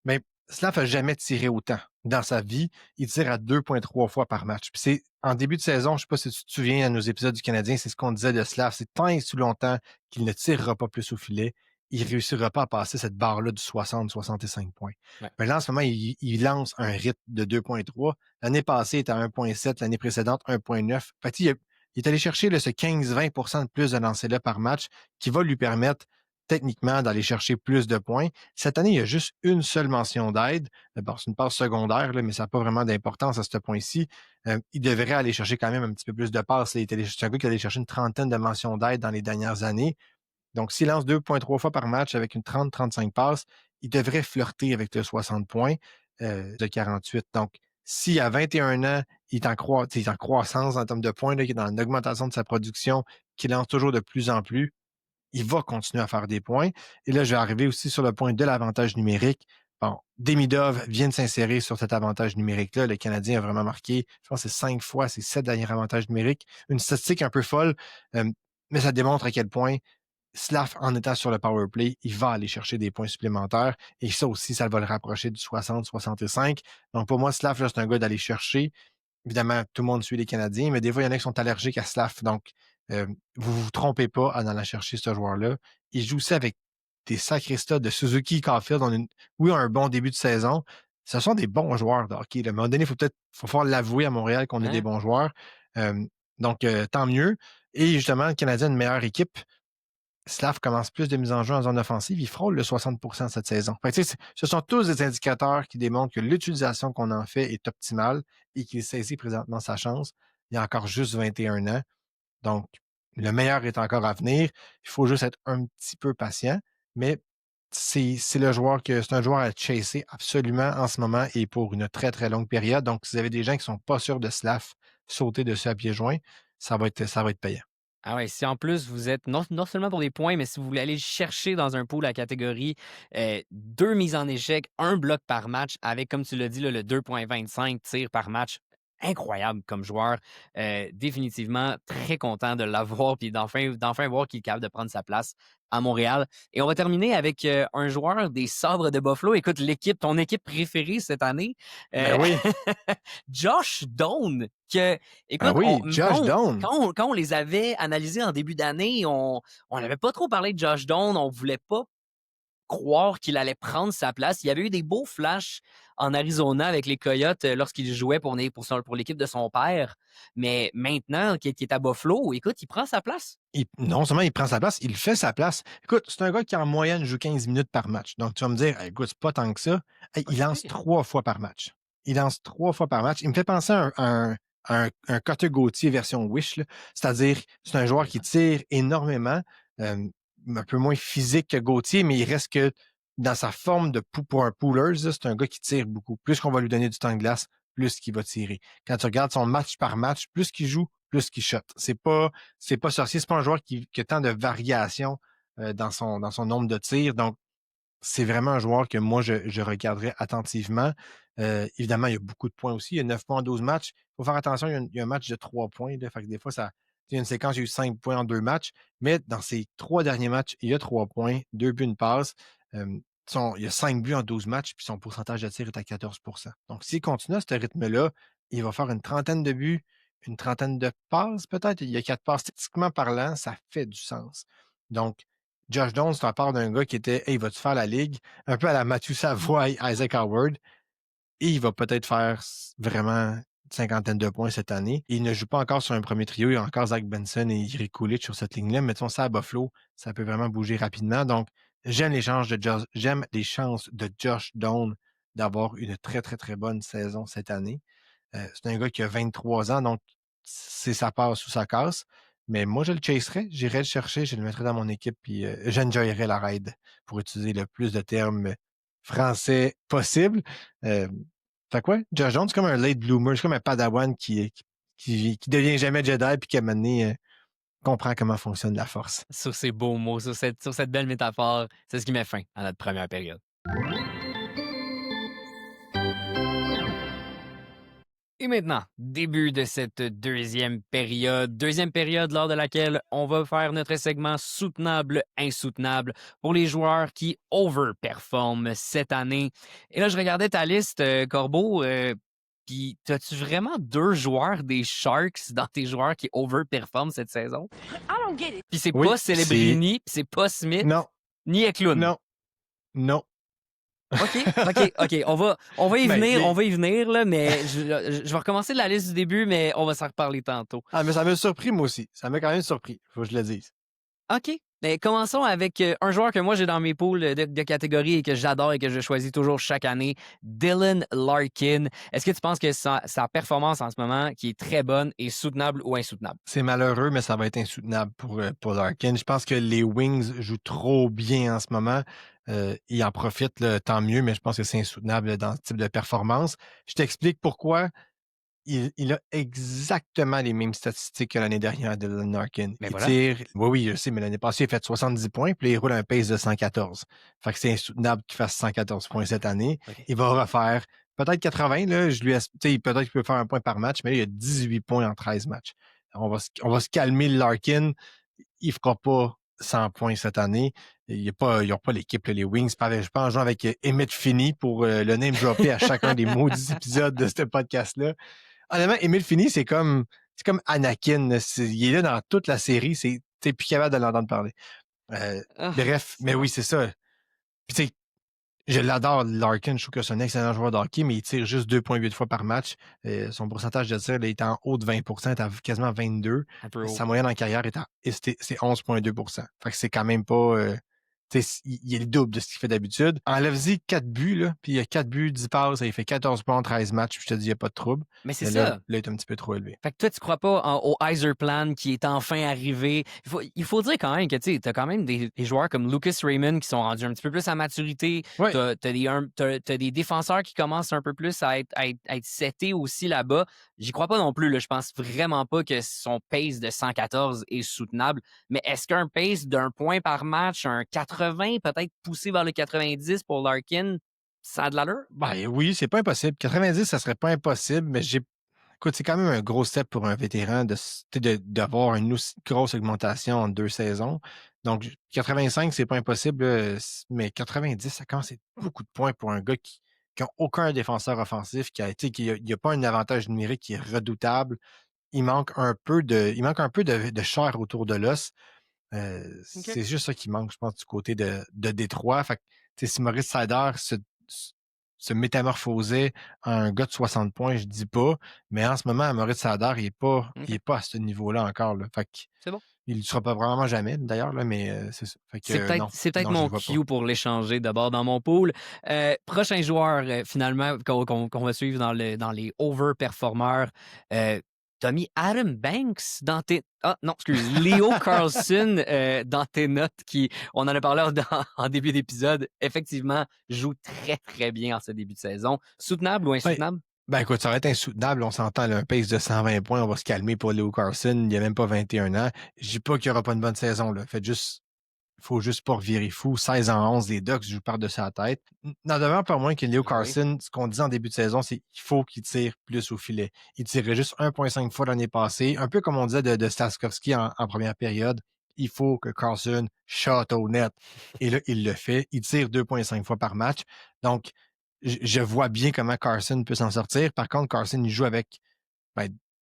Mais Slav n'a jamais tiré autant dans sa vie. Il tire à 2,3 fois par match. Puis c'est en début de saison, je ne sais pas si tu te souviens à nos épisodes du Canadien, c'est ce qu'on disait de Slav. C'est tant et si longtemps qu'il ne tirera pas plus au filet. Il ne réussira pas à passer cette barre-là du 60-65 points. Ouais. Mais là, en ce moment, il lance un rythme de 2,3. L'année passée, il était à 1,7. L'année précédente, 1,9. Fait il est allé chercher là, ce 15-20 de plus de lancers-là par match qui va lui permettre techniquement d'aller chercher plus de points. Cette année, il y a juste une seule mention d'aide. Bon, c'est une passe secondaire, là, mais ça n'a pas vraiment d'importance à ce point-ci. Il devrait aller chercher quand même un petit peu plus de passes. C'est un gars qui allait chercher une trentaine de mentions d'aide dans les dernières années. Donc, s'il lance 2,3 fois par match avec une 30-35 passes, il devrait flirter avec le 60 points de 48. Donc, si à 21 ans, il est en croissance en termes de points, là, qu'il est dans l'augmentation de sa production, qu'il lance toujours de plus en plus, il va continuer à faire des points. Et là, je vais arriver aussi sur le point de l'avantage numérique. Bon, Demidov vient de s'insérer sur cet avantage numérique-là. Le Canadien a vraiment marqué, je pense que c'est 5 fois ses 7 derniers avantages numériques. Une statistique un peu folle, mais ça démontre à quel point Slav, en étant sur le power play, il va aller chercher des points supplémentaires. Et ça aussi, ça va le rapprocher du 60-65. Donc, pour moi, Slav, là, c'est un gars d'aller chercher. Évidemment, tout le monde suit les Canadiens, mais des fois, il y en a qui sont allergiques à Slav. Donc, vous vous trompez pas en allant chercher ce joueur-là. Il joue aussi avec des sacrés studs de Suzuki et Caulfield. Oui, un bon début de saison. Ce sont des bons joueurs de hockey. À un moment donné, il faut falloir l'avouer à Montréal qu'on est des bons joueurs. Donc, tant mieux. Et justement, le Canadien a une meilleure équipe. Slav commence plus de mise en jeu en zone offensive. Il frôle le 60% cette saison. Fait que, ce sont tous des indicateurs qui démontrent que l'utilisation qu'on en fait est optimale et qu'il saisit présentement sa chance. Il y a encore juste 21 ans. Donc, le meilleur est encore à venir. Il faut juste être un petit peu patient. Mais c'est un joueur à chasser absolument en ce moment et pour une très, très longue période. Donc, si vous avez des gens qui ne sont pas sûrs de Slav sauter dessus à pieds joints, ça va être payant. Ah ouais, si en plus vous êtes non seulement pour des points, mais si vous voulez aller chercher dans un pool à catégorie 2 mises en échec, 1 bloc par match, avec, comme tu l'as dit, là, le 2,25 tirs par match. Incroyable comme joueur. Définitivement très content de l'avoir puis d'enfin voir qu'il est capable de prendre sa place à Montréal. Et on va terminer avec un joueur des Sabres de Buffalo. Écoute, ton équipe préférée cette année, Ben oui. Josh Doan, écoute, Josh Doan. Quand on les avait analysés en début d'année, on n'avait pas trop parlé de Josh Doan. On voulait pas croire qu'il allait prendre sa place. Il y avait eu des beaux flashs en Arizona avec les Coyotes lorsqu'il jouait pour l'équipe de son père. Mais maintenant qu'il est à Buffalo, écoute, il prend sa place. Non seulement il prend sa place, il fait sa place. Écoute, c'est un gars qui en moyenne joue 15 minutes par match. Donc, tu vas me dire, écoute, c'est pas tant que ça. Il lance 3 fois par match. Il lance 3 fois par match. Il me fait penser à un Cutter Gauthier version Wish. C'est-à-dire, c'est un joueur qui tire énormément, un peu moins physique que Gauthier, mais il reste que dans sa forme pour un pooler, c'est un gars qui tire beaucoup. Plus qu'on va lui donner du temps de glace, plus qu'il va tirer. Quand tu regardes son match par match, plus qu'il joue, plus qu'il shot. C'est pas sorcier, c'est pas un joueur qui a tant de variations dans son nombre de tirs. Donc, c'est vraiment un joueur que moi, je regarderais attentivement. Évidemment, il y a beaucoup de points aussi. Il y a 9 points en 12 matchs. Il faut faire attention, il y a un match de 3 points. Là, fait que des fois, il y a une séquence, il y a eu 5 points en 2 matchs. Mais dans ces 3 derniers matchs, il y a 3 points, 2 buts, une passe. Il y a 5 buts en 12 matchs, puis son pourcentage de tir est à 14%. Donc, s'il continue à ce rythme-là, il va faire une trentaine de buts, une trentaine de passes peut-être. Il y a 4 passes. Statistiquement parlant, ça fait du sens. Donc, Josh Doan, c'est un part d'un gars qui était « Hey, vas-tu faire la ligue? » Un peu à la Mathieu Savoie et Isaac Howard. Et il va peut-être faire vraiment une cinquantaine de points cette année. Il ne joue pas encore sur un premier trio. Il y a encore Zach Benson et Eric Kulich sur cette ligne-là. Mais ça à Buffalo, ça peut vraiment bouger rapidement. Donc, j'aime les chances de Josh Doan d'avoir une très, très, très bonne saison cette année. C'est un gars qui a 23 ans, donc c'est sa passe ou sa casse. Mais moi, je le chasserais, j'irais le chercher, je le mettrais dans mon équipe, puis j'enjoyerais la raid pour utiliser le plus de termes français possible. Fait quoi? Josh Jones, c'est comme un late bloomer, c'est comme un padawan qui devient jamais Jedi, puis qui à un moment donné, comprend comment fonctionne la force. Sur ces beaux mots, sur cette belle métaphore, c'est ce qui met fin à notre première période. Et maintenant, début de cette deuxième période. Deuxième période lors de laquelle on va faire notre segment soutenable-insoutenable pour les joueurs qui overperforment cette année. Et là, je regardais ta liste, Corbeau, puis as-tu vraiment 2 joueurs des Sharks dans tes joueurs qui overperforment cette saison? I don't get it. Puis c'est Oui, pas Celebrini, puis c'est pas Smith, Non, ni Eklund. non, non. OK. On va y Ben, venir, là, mais je vais recommencer de la liste du début, mais on va s'en reparler tantôt. Ah, mais ça m'a surpris, moi aussi. Ça m'a quand même surpris, faut que je le dise. OK. Mais commençons avec un joueur que moi j'ai dans mes poules de catégorie et que j'adore et que je choisis toujours chaque année, Dylan Larkin. Est-ce que tu penses que sa performance en ce moment, qui est très bonne, est soutenable ou insoutenable? C'est malheureux, mais ça va être insoutenable pour Larkin. Je pense que les Wings jouent trop bien en ce moment. Ils en profitent, là, tant mieux, mais je pense que c'est insoutenable dans ce type de performance. Je t'explique pourquoi. Il a exactement les mêmes statistiques que l'année dernière, Dylan Larkin. Ben Il voilà. tire, oui, je sais, mais l'année passée, il a fait 70 points, puis là, il roule un pace de 114. Fait que c'est insoutenable qu'il fasse 114 points cette année. OK. Il va refaire peut-être 80, là, peut-être qu'il peut faire un point par match, mais là, il a 18 points en 13 matchs. On va se calmer le Larkin. Il fera pas 100 points cette année. Ils n'ont pas l'équipe, là, les Wings. Je pense en jouant avec Emmett Finney pour le name dropper à chacun des maudits épisodes de ce podcast-là. Honnêtement, Émile Finney, c'est comme Anakin. Là. Il est là dans toute la série. T'es plus capable de l'entendre parler. Ah. Bref, mais oui, c'est ça. Puis, tu sais, je l'adore, Larkin. Je trouve que c'est un excellent joueur de hockey, mais il tire juste 2,8 fois par match. Son pourcentage de tir là, est en haut de 20 il est à quasiment 22. Un peu haut. Sa moyenne en carrière c'est 11,2 Fait que c'est quand même pas... il est le double de ce qu'il fait d'habitude. Enlève-y 4 buts, là, puis il a 4 buts, 10 passes, il fait 14 points en 13 matchs, puis je te dis, il n'y a pas de trouble. Mais c'est Mais ça. là, il est un petit peu trop élevé. Fait que toi, tu crois pas au Heiser Plan qui est enfin arrivé. Il faut dire quand même que tu as quand même des joueurs comme Lucas Raymond qui sont rendus un petit peu plus à maturité. Ouais. T'as des défenseurs qui commencent un peu plus à être setés aussi là-bas. J'y crois pas non plus. Là. Je pense vraiment pas que son pace de 114 est soutenable. Mais est-ce qu'un pace d'un point par match, un 80, peut-être poussé vers le 90 pour Larkin, ça a de l'allure? Ben oui, c'est pas impossible. 90, ça serait pas impossible, mais écoute, c'est quand même un gros step pour un vétéran d'avoir une aussi grosse augmentation en 2 saisons. Donc, 85, c'est pas impossible, là, mais 90, ça commence à être beaucoup de points pour un gars qui n'a aucun défenseur offensif, il n'y a pas un avantage numérique qui est redoutable. Il manque un peu de chair autour de l'os. C'est juste ça qui manque, je pense, du côté de Détroit. Fait que, si Maurice Seider se métamorphosait en un gars de 60 points, je dis pas, mais en ce moment, Maurice Seider, il est pas à ce niveau-là encore. Là. Fait que, C'est bon. il ne sera pas vraiment jamais, d'ailleurs, là, mais c'est ça. Fait que, C'est peut-être non, je mon le vois pas. cue pour l'échanger d'abord dans mon pool. Prochain joueur, finalement, qu'on va suivre dans les overperformeurs. T'as mis Adam Banks dans tes... Ah, non, excuse. Leo Carlson dans tes notes on en a parlé en début d'épisode, effectivement, joue très, très bien en ce début de saison. Soutenable ou insoutenable? Ben écoute, ça va être insoutenable. On s'entend, là, un pace de 120 points, on va se calmer pour Leo Carlson. Il a même pas 21 ans. Je dis pas qu'il n'y aura pas une bonne saison. Là. Faut juste pas revirer fou. 16-11, les Ducks jouent par-dessus la tête. N'en demeure pas moins que Leo Carlson, ce qu'on disait en début de saison, c'est qu'il faut qu'il tire plus au filet. Il tirait juste 1,5 fois l'année passée, un peu comme on disait de Staskowski en première période. Il faut que Carlson shot au net. Et là, il le fait. Il tire 2,5 fois par match. Donc, je vois bien comment Carlson peut s'en sortir. Par contre, Carlson, il joue avec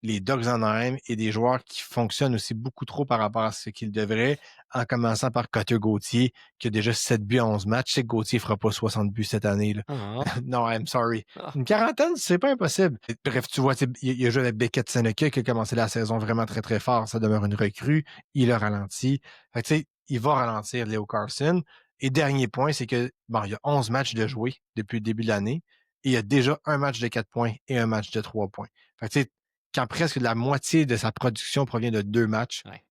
les Ducks en Anaheim et des joueurs qui fonctionnent aussi beaucoup trop par rapport à ce qu'ils devraient, en commençant par Cutter Gauthier, qui a déjà 7 buts en 11 matchs. Je sais que Gauthier ne fera pas 60 buts cette année. Là. Ah. Non, I'm sorry. Ah. Une quarantaine, c'est pas impossible. Bref, tu vois, il a joué avec Beckett Seneca qui a commencé la saison vraiment très, très fort. Ça demeure une recrue. Il a ralenti. Fait que, tu sais, il va ralentir Leo Carlson. Et dernier point, c'est que, il y a 11 matchs de jouer depuis le début de l'année. Et il y a déjà un match de 4 points et un match de 3 points. Fait que, tu sais, quand presque la moitié de sa production provient de 2 matchs, Ouais.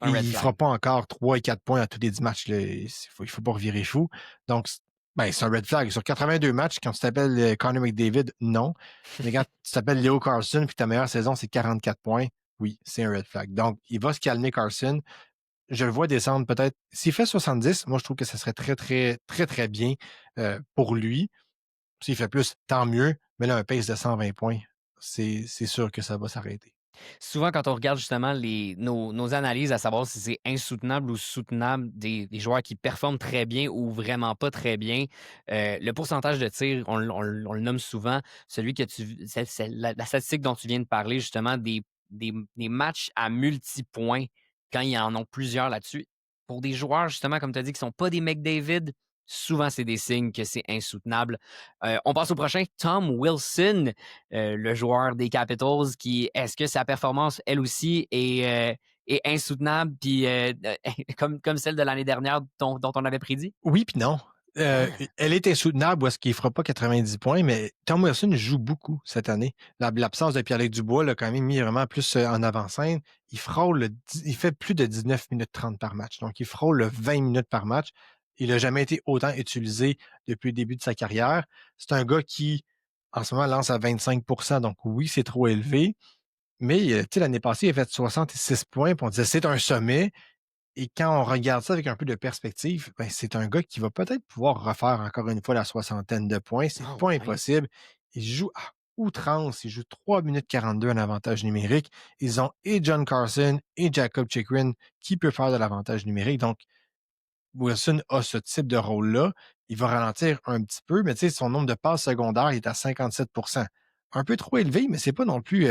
il ne fera pas encore 3 et 4 points à tous les 10 matchs. Là. Il faut pas revirer fou. Donc, c'est un red flag. Sur 82 matchs, quand tu t'appelles Connor McDavid, non. Mais quand tu t'appelles Leo Carlson puis ta meilleure saison, c'est 44 points, oui, c'est un red flag. Donc, il va se calmer, Carlson. Je le vois descendre peut-être. S'il fait 70, moi, je trouve que ce serait très, très, très, très bien pour lui. S'il fait plus, tant mieux. Mais là, un pace de 120 points, c'est sûr que ça va s'arrêter. Souvent, quand on regarde justement nos analyses à savoir si c'est insoutenable ou soutenable des joueurs qui performent très bien ou vraiment pas très bien, le pourcentage de tirs, on le nomme souvent, celui que c'est la statistique dont tu viens de parler, justement, des matchs à multi-points, quand il y en a plusieurs là-dessus. Pour des joueurs, justement, comme tu as dit, qui sont pas des McDavid, souvent c'est des signes que c'est insoutenable. On passe au prochain, Tom Wilson, le joueur des Capitals, est-ce que sa performance, elle aussi, est insoutenable, puis comme celle de l'année dernière dont on avait prédit? Oui puis non. Ah. Elle est insoutenable où est-ce qu'il ne fera pas 90 points, mais Tom Wilson joue beaucoup cette année. L'absence de Pierre-Luc Dubois l'a quand même mis vraiment plus en avant-scène. Il fait plus de 19 minutes 30 par match. Donc, il frôle le 20 minutes par match. Il n'a jamais été autant utilisé depuis le début de sa carrière. C'est un gars qui, en ce moment, lance à 25 %. Donc, oui, c'est trop élevé. Mais l'année passée, il a fait 66 points. Puis on disait c'est un sommet. Et quand on regarde ça avec un peu de perspective, ben, c'est un gars qui va peut-être pouvoir refaire encore une fois la soixantaine de points. C'est Oh, pas ouais. impossible. Il joue à outrance. Il joue 3 minutes 42 en avantage numérique. Ils ont et John Carson et Jacob Chikrin qui peut faire de l'avantage numérique. Donc, Wilson a ce type de rôle-là. Il va ralentir un petit peu, mais son nombre de passes secondaires il est à 57 %. Un peu trop élevé, mais c'est pas non plus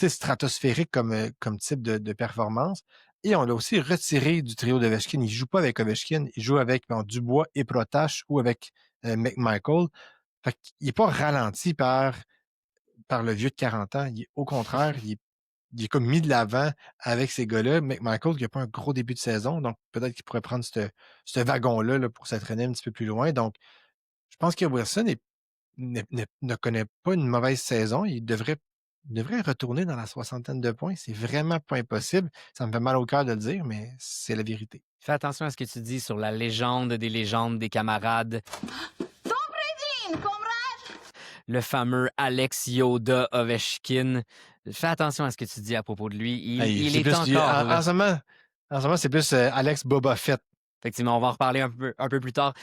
stratosphérique comme type de performance. Et on l'a aussi retiré du trio d'Ovechkin. Il ne joue pas avec Ovechkin, il joue avec Dubois et Protash ou avec McMichael. Fait qu'il n'est pas ralenti par le vieux de 40 ans. Au contraire, il est comme mis de l'avant avec ces gars-là. McMichael, qui n'a pas un gros début de saison, donc peut-être qu'il pourrait prendre ce wagon-là là, pour s'entraîner un petit peu plus loin. Donc, je pense que Wilson ne connaît pas une mauvaise saison. Il devrait retourner dans la soixantaine de points. C'est vraiment pas impossible. Ça me fait mal au cœur de le dire, mais c'est la vérité. Fais attention à ce que tu dis sur la légende des camarades. Le fameux Alex Yoda Ovechkin. Fais attention à ce que tu dis à propos de lui. Hey, Il c'est est plus, encore là. en ce moment, c'est plus Alex Boba Fett. Effectivement, on va en reparler un peu plus tard.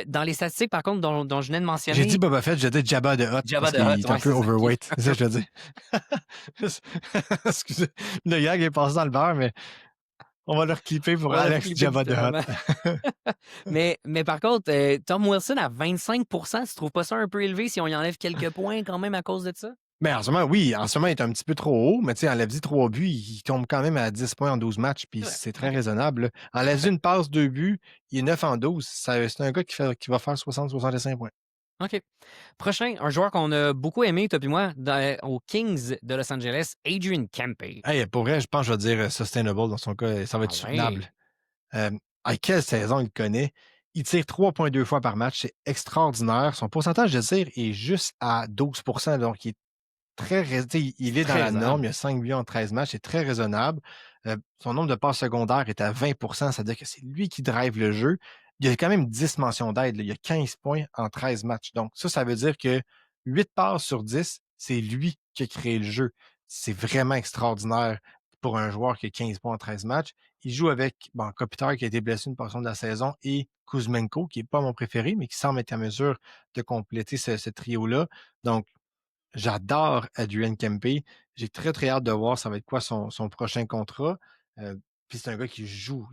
Dans les statistiques, par contre, dont je venais de mentionner... J'ai dit Boba Fett, j'ai dit Jabba the Hutt Jabba parce the qu'il Hutt, est un ouais, peu c'est ça. overweight. C'est ça que je veux dire. Excusez. Le gag est passé dans le beurre, mais on va le reclipper pour On va le Alex reclipper Jabba the différemment. Hutt. Mais par contre, Tom Wilson à 25 %, tu trouves pas ça un peu élevé si on y enlève quelques points quand même à cause de ça? Mais en ce moment, oui, en ce moment, il est un petit peu trop haut, mais enlève-y 3 buts, il tombe quand même à 10 points en 12 matchs, puis Ouais, c'est très ok. raisonnable. Là. Enlève-y une passe, 2 buts, il est 9 en 12. C'est un gars qui va faire 60-65 points. OK. Prochain, un joueur qu'on a beaucoup aimé, toi puis moi, aux Kings de Los Angeles, Adrian Kempe. Hey, pour vrai, je pense que je vais dire sustainable dans son cas, ça va être Ah soutenable. ouais? Quelle saison il connaît? Il tire 3,2 fois par match, c'est extraordinaire. Son pourcentage de tir est juste à 12 %, donc il est il est dans Très la norme. raisonnable. Il a 5 buts en 13 matchs. C'est très raisonnable. Son nombre de passes secondaires est à 20 %. C'est-à-dire que c'est lui qui drive le jeu. Il y a quand même 10 mentions d'aide. Il y a 15 points en 13 matchs. Donc, ça veut dire que 8 passes sur 10, c'est lui qui a créé le jeu. C'est vraiment extraordinaire pour un joueur qui a 15 points en 13 matchs. Il joue avec Kopitar qui a été blessé une portion de la saison et Kuzmenko, qui n'est pas mon préféré, mais qui semble être en mesure de compléter ce trio-là. Donc, j'adore Adrian Kempe. J'ai très, très hâte de voir ça va être quoi son prochain contrat. Puis c'est un gars qui joue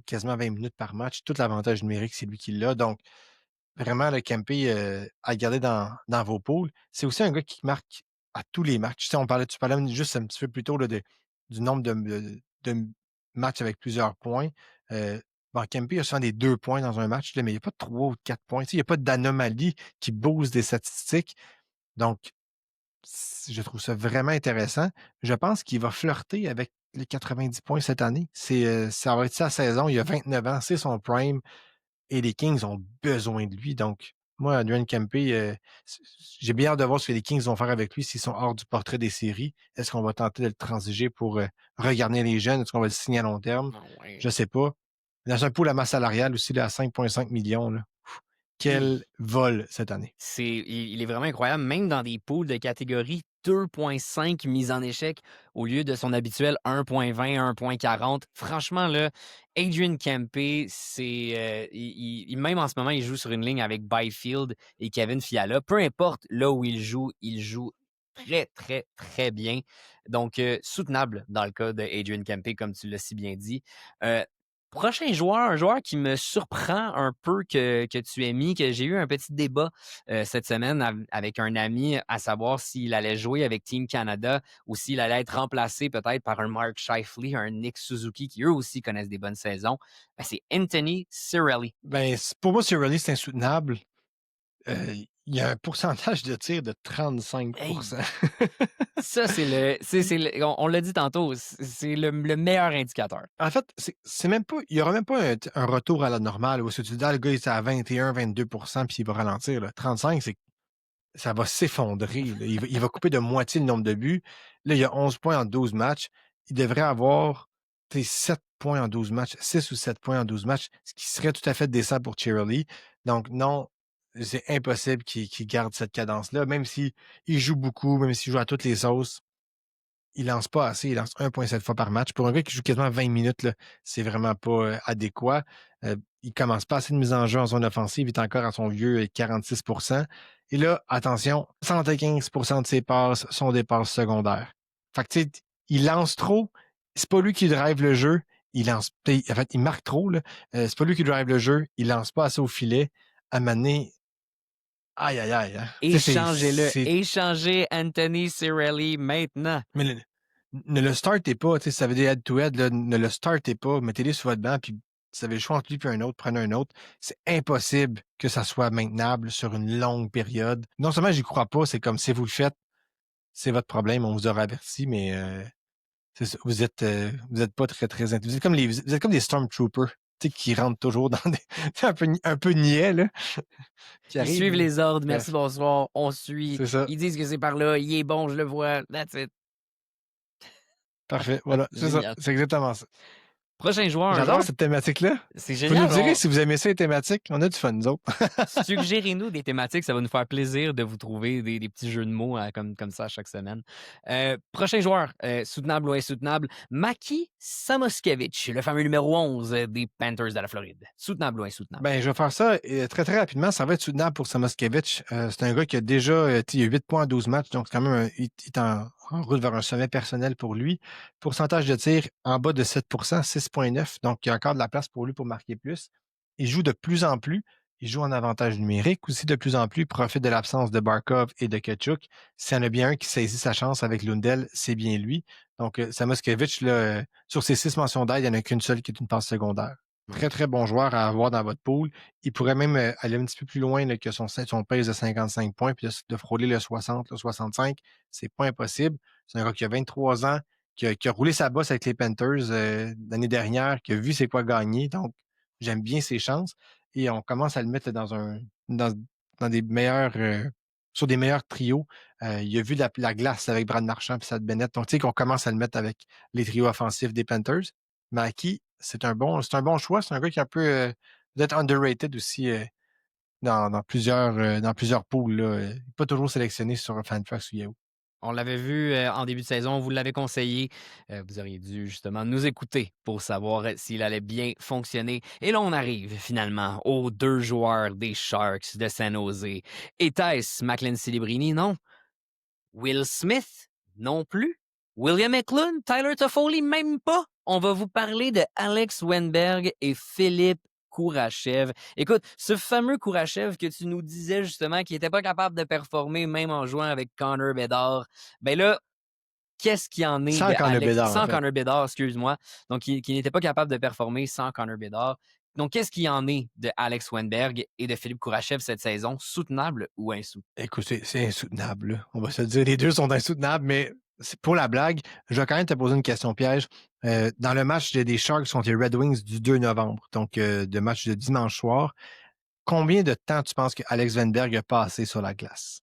quasiment 20 minutes par match. Tout l'avantage numérique, c'est lui qui l'a. Donc, vraiment, le Kempe à garder dans vos poules. C'est aussi un gars qui marque à tous les matchs. Tu parlais juste un petit peu plus tôt là, du nombre de matchs avec plusieurs points. Kempe a souvent des 2 points dans un match, là, mais il n'y a pas de 3 ou 4 points. Il n'y a pas d'anomalie qui booste des statistiques. Donc, je trouve ça vraiment intéressant. Je pense qu'il va flirter avec les 90 points cette année. Ça va être sa saison. Il a 29 ans, c'est son prime et les Kings ont besoin de lui. Donc, moi, Adrian Kempe, j'ai bien hâte de voir ce que les Kings vont faire avec lui s'ils sont hors du portrait des séries. Est-ce qu'on va tenter de le transiger pour regarder les jeunes? Est-ce qu'on va le signer à long terme? Ah ouais. Je sais pas. Dans un pool à masse salariale aussi, là, à 5,5 millions. Là. Quel vol cette année. Il est vraiment incroyable, même dans des poules de catégorie 2,5 mises en échec au lieu de son habituel 1,20, 1,40. Franchement, là, Adrian Kempe, même en ce moment, il joue sur une ligne avec Byfield et Kevin Fiala. Peu importe là où il joue très, très, très bien. Donc, soutenable dans le cas de Adrian Kempe, comme tu l'as si bien dit. Prochain joueur, un joueur qui me surprend un peu que tu aies mis, que j'ai eu un petit débat cette semaine avec un ami à savoir s'il allait jouer avec Team Canada ou s'il allait être remplacé peut-être par un Mark Scheifele, un Nick Suzuki qui eux aussi connaissent des bonnes saisons. Ben, c'est Anthony Cirelli. Ben, pour moi, Cirelli, c'est insoutenable. Il y a un pourcentage de tir de 35 Hey, ça, on l'a dit tantôt, c'est le meilleur indicateur. En fait, c'est même pas. Il n'y aura même pas un retour à la normale où si tu dis, ah, le gars, il est à 21-22%, puis il va ralentir. Là. 35, ça va s'effondrer. Là. Il va couper de moitié le nombre de buts. Là, il y a 11 points en 12 matchs. Il devrait avoir 7 points en 12 matchs, 6 ou 7 points en 12 matchs, ce qui serait tout à fait décent pour Cheerily. Donc, non, c'est impossible qu'il garde cette cadence-là, même s'il joue beaucoup, même s'il joue à toutes les sauces. Il lance pas assez, il lance 1,7 fois par match. Pour un gars qui joue quasiment 20 minutes, là, c'est vraiment pas adéquat. Il commence pas assez de mise en jeu en zone offensive, il est encore à son vieux 46%. Et là, attention, 75% de ses passes sont des passes secondaires. Fait que tu sais, il lance trop, c'est pas lui qui drive le jeu, en fait, il marque trop, là. C'est pas lui qui drive le jeu, il lance pas assez au filet. À Mané, aïe, aïe, aïe. Hein. Échangez-le. Échangez Anthony Cirelli maintenant. Mais ne le startez pas, tu sais, ça veut dire head-to-head, là, ne le startez pas, mettez-le sur votre banc, puis vous avez le choix entre lui et un autre, prenez un autre. C'est impossible que ça soit maintenable sur une longue période. Non seulement j'y crois pas, c'est comme si vous le faites, c'est votre problème, on vous aura averti, mais c'est ça, vous êtes pas très, très vous êtes comme vous êtes comme des Stormtroopers, tu sais, qui rentrent toujours dans des un peu niais, là. Ils suivent les ordres, merci, Bref. bonsoir, on suit. C'est ça. Ils disent que c'est par là, il est bon, je le vois, that's it. Parfait, voilà, c'est ça, Génial. c'est exactement ça. Prochain joueur. J'adore cette thématique-là. C'est Vous génial. nous direz si vous aimez ça, les thématiques. On a du fun, nous autres. Suggérez-nous des thématiques, ça va nous faire plaisir de vous trouver des petits jeux de mots comme ça chaque semaine. Prochain joueur, soutenable ou insoutenable, Maki Samoskevich, le fameux numéro 11 des Panthers de la Floride. Soutenable ou insoutenable? Ben, je vais faire ça très, très rapidement. Ça va être soutenable pour Samoskevich. C'est un gars qui a déjà il a 8 points en 12 matchs, donc c'est quand même il est en route vers un sommet personnel pour lui. Pourcentage de tir en bas de 7%, 6,9. Donc, il y a encore de la place pour lui pour marquer plus. Il joue de plus en plus. Il joue en avantage numérique aussi de plus en plus. Il profite de l'absence de Barkov et de Tkachuk. S'il y en a bien un qui saisit sa chance avec Lundell, c'est bien lui. Donc, Samoskevich, là, sur ses 6 mentions d'aide, il n'y en a qu'une seule qui est une passe secondaire. Très, très bon joueur à avoir dans votre pool. Il pourrait même aller un petit peu plus loin là, que son pace de 55 points, puis de frôler le 60, le 65. C'est pas impossible. C'est un gars qui a 23 ans, qui a roulé sa bosse avec les Panthers l'année dernière, qui a vu c'est quoi gagner. Donc, j'aime bien ses chances. Et on commence à le mettre dans des meilleurs... sur des meilleurs trios. Il a vu la glace avec Brad Marchand et Sad Bennett. Donc, tu sais qu'on commence à le mettre avec les trios offensifs des Panthers. Maki, c'est un bon choix. C'est un gars qui est un peu peut-être underrated aussi dans plusieurs pools. Là. Il n'est pas toujours sélectionné sur Fantrax ou Yahoo. On l'avait vu en début de saison, vous l'avez conseillé. Vous auriez dû justement nous écouter pour savoir s'il allait bien fonctionner. Et là, on arrive finalement aux 2 joueurs des Sharks de San Jose. Était-ce Macklin Celebrini? Non. Will Smith? Non plus. William Eklund? Tyler Toffoli? Même pas. On va vous parler de Alex Wennberg et Philippe Kourachev. Écoute, ce fameux Kourachev que tu nous disais justement qui n'était pas capable de performer même en jouant avec Connor Bedard, ben là, qu'est-ce qu'il en est Sans de Connor Alex... Bedard, Sans en fait. Connor Bedard, excuse-moi. Donc, qui n'était pas capable de performer sans Connor Bedard. Donc, qu'est-ce qu'il en est de Alex Wennberg et de Philippe Kourachev cette saison? Soutenable ou insoutenable? Écoute, c'est insoutenable. Là. On va se le dire, les deux sont insoutenables, mais pour la blague, je vais quand même te poser une question piège. Dans le match des Sharks contre les Red Wings du 2 novembre, donc de match de dimanche soir, combien de temps tu penses que Alex Wennberg a passé sur la glace?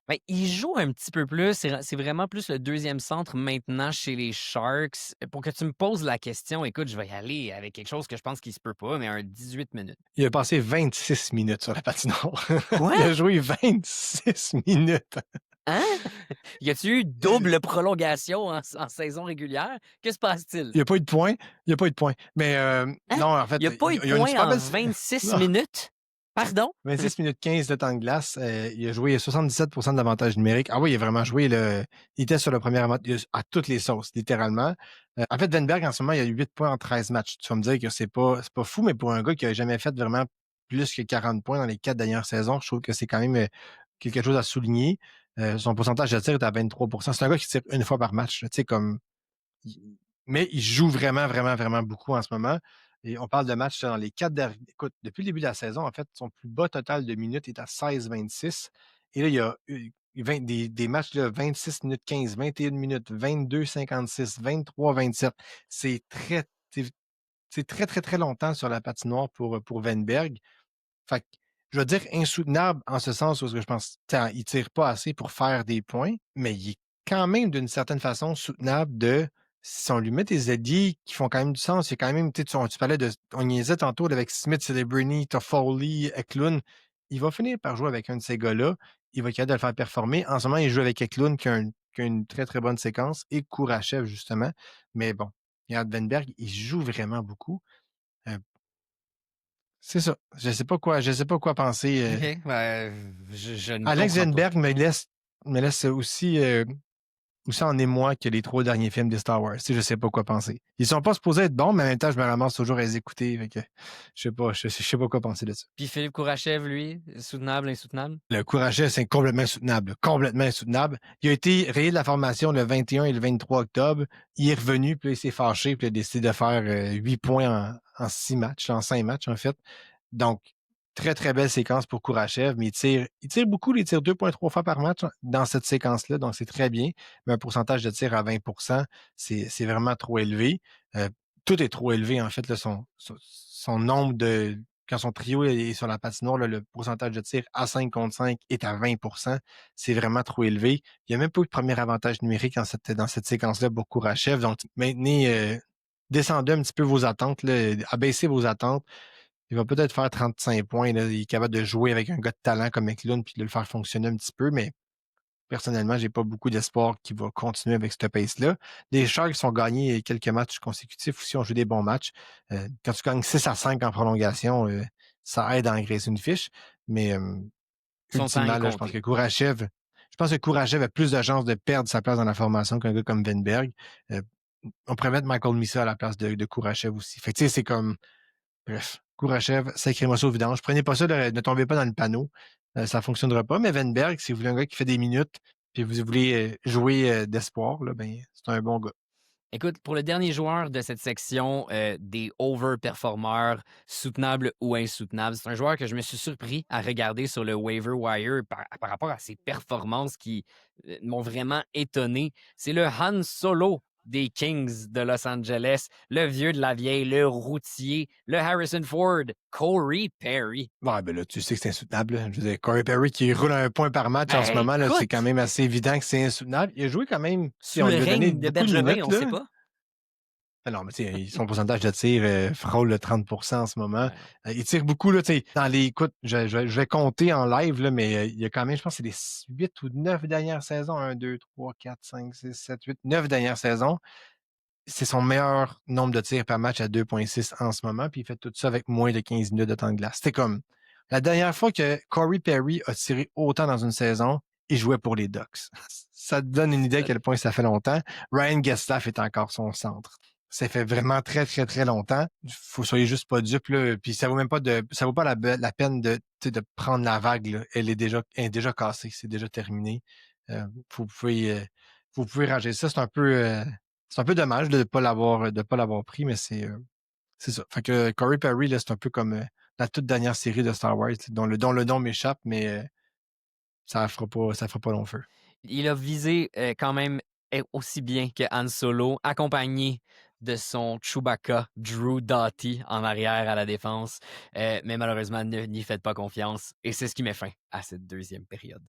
Ben, il joue un petit peu plus. C'est vraiment plus le deuxième centre maintenant chez les Sharks. Pour que tu me poses la question, écoute, je vais y aller avec quelque chose que je pense qu'il se peut pas, mais un 18 minutes. Il a passé 26 minutes sur la patinoire. Quoi? Il a joué 26 minutes. Hein? Y a-tu eu double prolongation en saison régulière? Que se passe-t-il? Il n'y a pas eu de point. Mais non, en fait. Il n'y a pas eu de il y a une point super en belle- 26 Non. minutes? Pardon? 26 minutes 15 de temps de glace. Il a joué 77% de l'avantage numérique. Ah oui, il a vraiment joué. Il était sur le premier avantage à toutes les sauces, littéralement. En fait, Wenberg, en ce moment, il a eu 8 points en 13 matchs. Tu vas me dire que c'est pas fou, mais pour un gars qui n'a jamais fait vraiment plus que 40 points dans les 4 dernières saisons, je trouve que c'est quand même quelque chose à souligner. Son pourcentage de tir est à 23%. C'est un gars qui tire une fois par match. Tu sais, comme... Mais il joue vraiment, vraiment, vraiment beaucoup en ce moment. Et on parle de matchs dans les 4 derniers. Écoute, depuis le début de la saison, en fait, son plus bas total de minutes est à 16-26. Et là, il y a eu des matchs de 26 minutes 15, 21 minutes, 22-56, 23-27. C'est très, très, très longtemps sur la patinoire pour Wenberg. Fait que, je veux dire insoutenable en ce sens où je pense qu'il ne tire pas assez pour faire des points, mais il est quand même d'une certaine façon soutenable de si on lui met des alliés qui font quand même du sens, il y a quand même, tu parlais de, on niaisait tantôt avec Smith, Celebrini, Toffoli, Eklund, il va finir par jouer avec un de ces gars-là, il va être capable de le faire performer. En ce moment, il joue avec Eklund qui a une très, très bonne séquence et Kourachev, justement. Mais bon, regarde, Wenberg, il joue vraiment beaucoup. C'est ça. Je sais pas quoi penser. OK. Je ne Alex comprends pas. Wenberg me laisse aussi en émoi que les 3 derniers films de Star Wars. Tu sais, je sais pas quoi penser. Ils sont pas supposés être bons, mais en même temps, je me ramasse toujours à les écouter. Fait que je sais pas quoi penser de ça. Puis Philippe Kourachev, lui, soutenable, insoutenable? Le Kourachev, c'est complètement insoutenable. Complètement insoutenable. Il a été rayé de la formation le 21 et le 23 octobre. Il est revenu, puis il s'est fâché, puis il a décidé de faire 8 points en 6 matchs, en 5 matchs, en fait. Donc, très, très belle séquence pour Kourachev, mais il tire beaucoup, il tire 2,3 fois par match dans cette séquence-là, donc c'est très bien. Mais un pourcentage de tir à 20%, c'est vraiment trop élevé. Tout est trop élevé, en fait, là, son nombre de... Quand son trio est sur la patinoire, là, le pourcentage de tir à 5 contre 5 est à 20%. C'est vraiment trop élevé. Il n'y a même pas eu de premier avantage numérique dans cette séquence-là pour Kourachev. Donc, maintenez, descendez un petit peu vos attentes, là, abaissez vos attentes. Il va peut-être faire 35 points. Là. Il est capable de jouer avec un gars de talent comme Eklund puis de le faire fonctionner un petit peu, mais personnellement, j'ai pas beaucoup d'espoir qu'il va continuer avec cette pace-là. Les Sharks ont gagné quelques matchs consécutifs aussi, ont joué des bons matchs. Quand tu gagnes 6-5 en prolongation, ça aide à engraisser une fiche. Mais ultimement, là, je pense que Kourachev a plus de chances de perdre sa place dans la formation qu'un gars comme Wenberg. On pourrait mettre Michael Misa à la place de Kourachev aussi. Fait que tu sais, c'est comme... Bref, Kourachev, sacrément ça au vidange. Prenez pas ça, ne tombez pas dans le panneau. Ça ne fonctionnera pas. Mais Wenberg, si vous voulez un gars qui fait des minutes puis vous voulez jouer d'espoir, là, ben, c'est un bon gars. Écoute, pour le dernier joueur de cette section des overperformeurs, soutenables ou insoutenables, c'est un joueur que je me suis surpris à regarder sur le waiver wire par rapport à ses performances qui m'ont vraiment étonné. C'est le Han Solo des Kings de Los Angeles, le vieux de la vieille, le routier, le Harrison Ford, Corey Perry. Ouais, ben là, tu sais que c'est insoutenable. Là. Je veux dire, Corey Perry qui roule un point par match en ce moment, là, c'est quand même assez évident que c'est insoutenable. Il a joué quand même... Sous le règne de Bergevin, on ne sait pas. Non, mais tu sais, son pourcentage de tir frôle le 30% en ce moment. Il tire beaucoup, là, tu sais, dans les... Écoute, je vais compter en live, là, mais il y a quand même, je pense que c'est les 8 ou 9 dernières saisons. 1, 2, 3, 4, 5, 6, 7, 8, 9 dernières saisons. C'est son meilleur nombre de tirs par match à 2,6 en ce moment, puis il fait tout ça avec moins de 15 minutes de temps de glace. C'était comme... La dernière fois que Corey Perry a tiré autant dans une saison, il jouait pour les Ducks. Ça te donne une idée à quel point ça fait longtemps. Ryan Getzlaf est encore son centre. Ça fait vraiment très, très, très longtemps. Faut soyez juste pas dupes, là. Puis ça vaut pas la peine de prendre la vague, là. Elle est déjà cassée. C'est déjà terminé. Vous pouvez ranger ça. C'est un peu dommage de pas l'avoir pris, mais c'est ça. Fait que Corey Perry, là, c'est un peu comme la toute dernière série de Star Wars, dont le nom m'échappe, mais ça fera pas long feu. Il a visé quand même aussi bien que Han Solo, accompagné de son Chewbacca, Drew Doughty, en arrière à la défense. Mais malheureusement, n'y faites pas confiance. Et c'est ce qui met fin à cette deuxième période.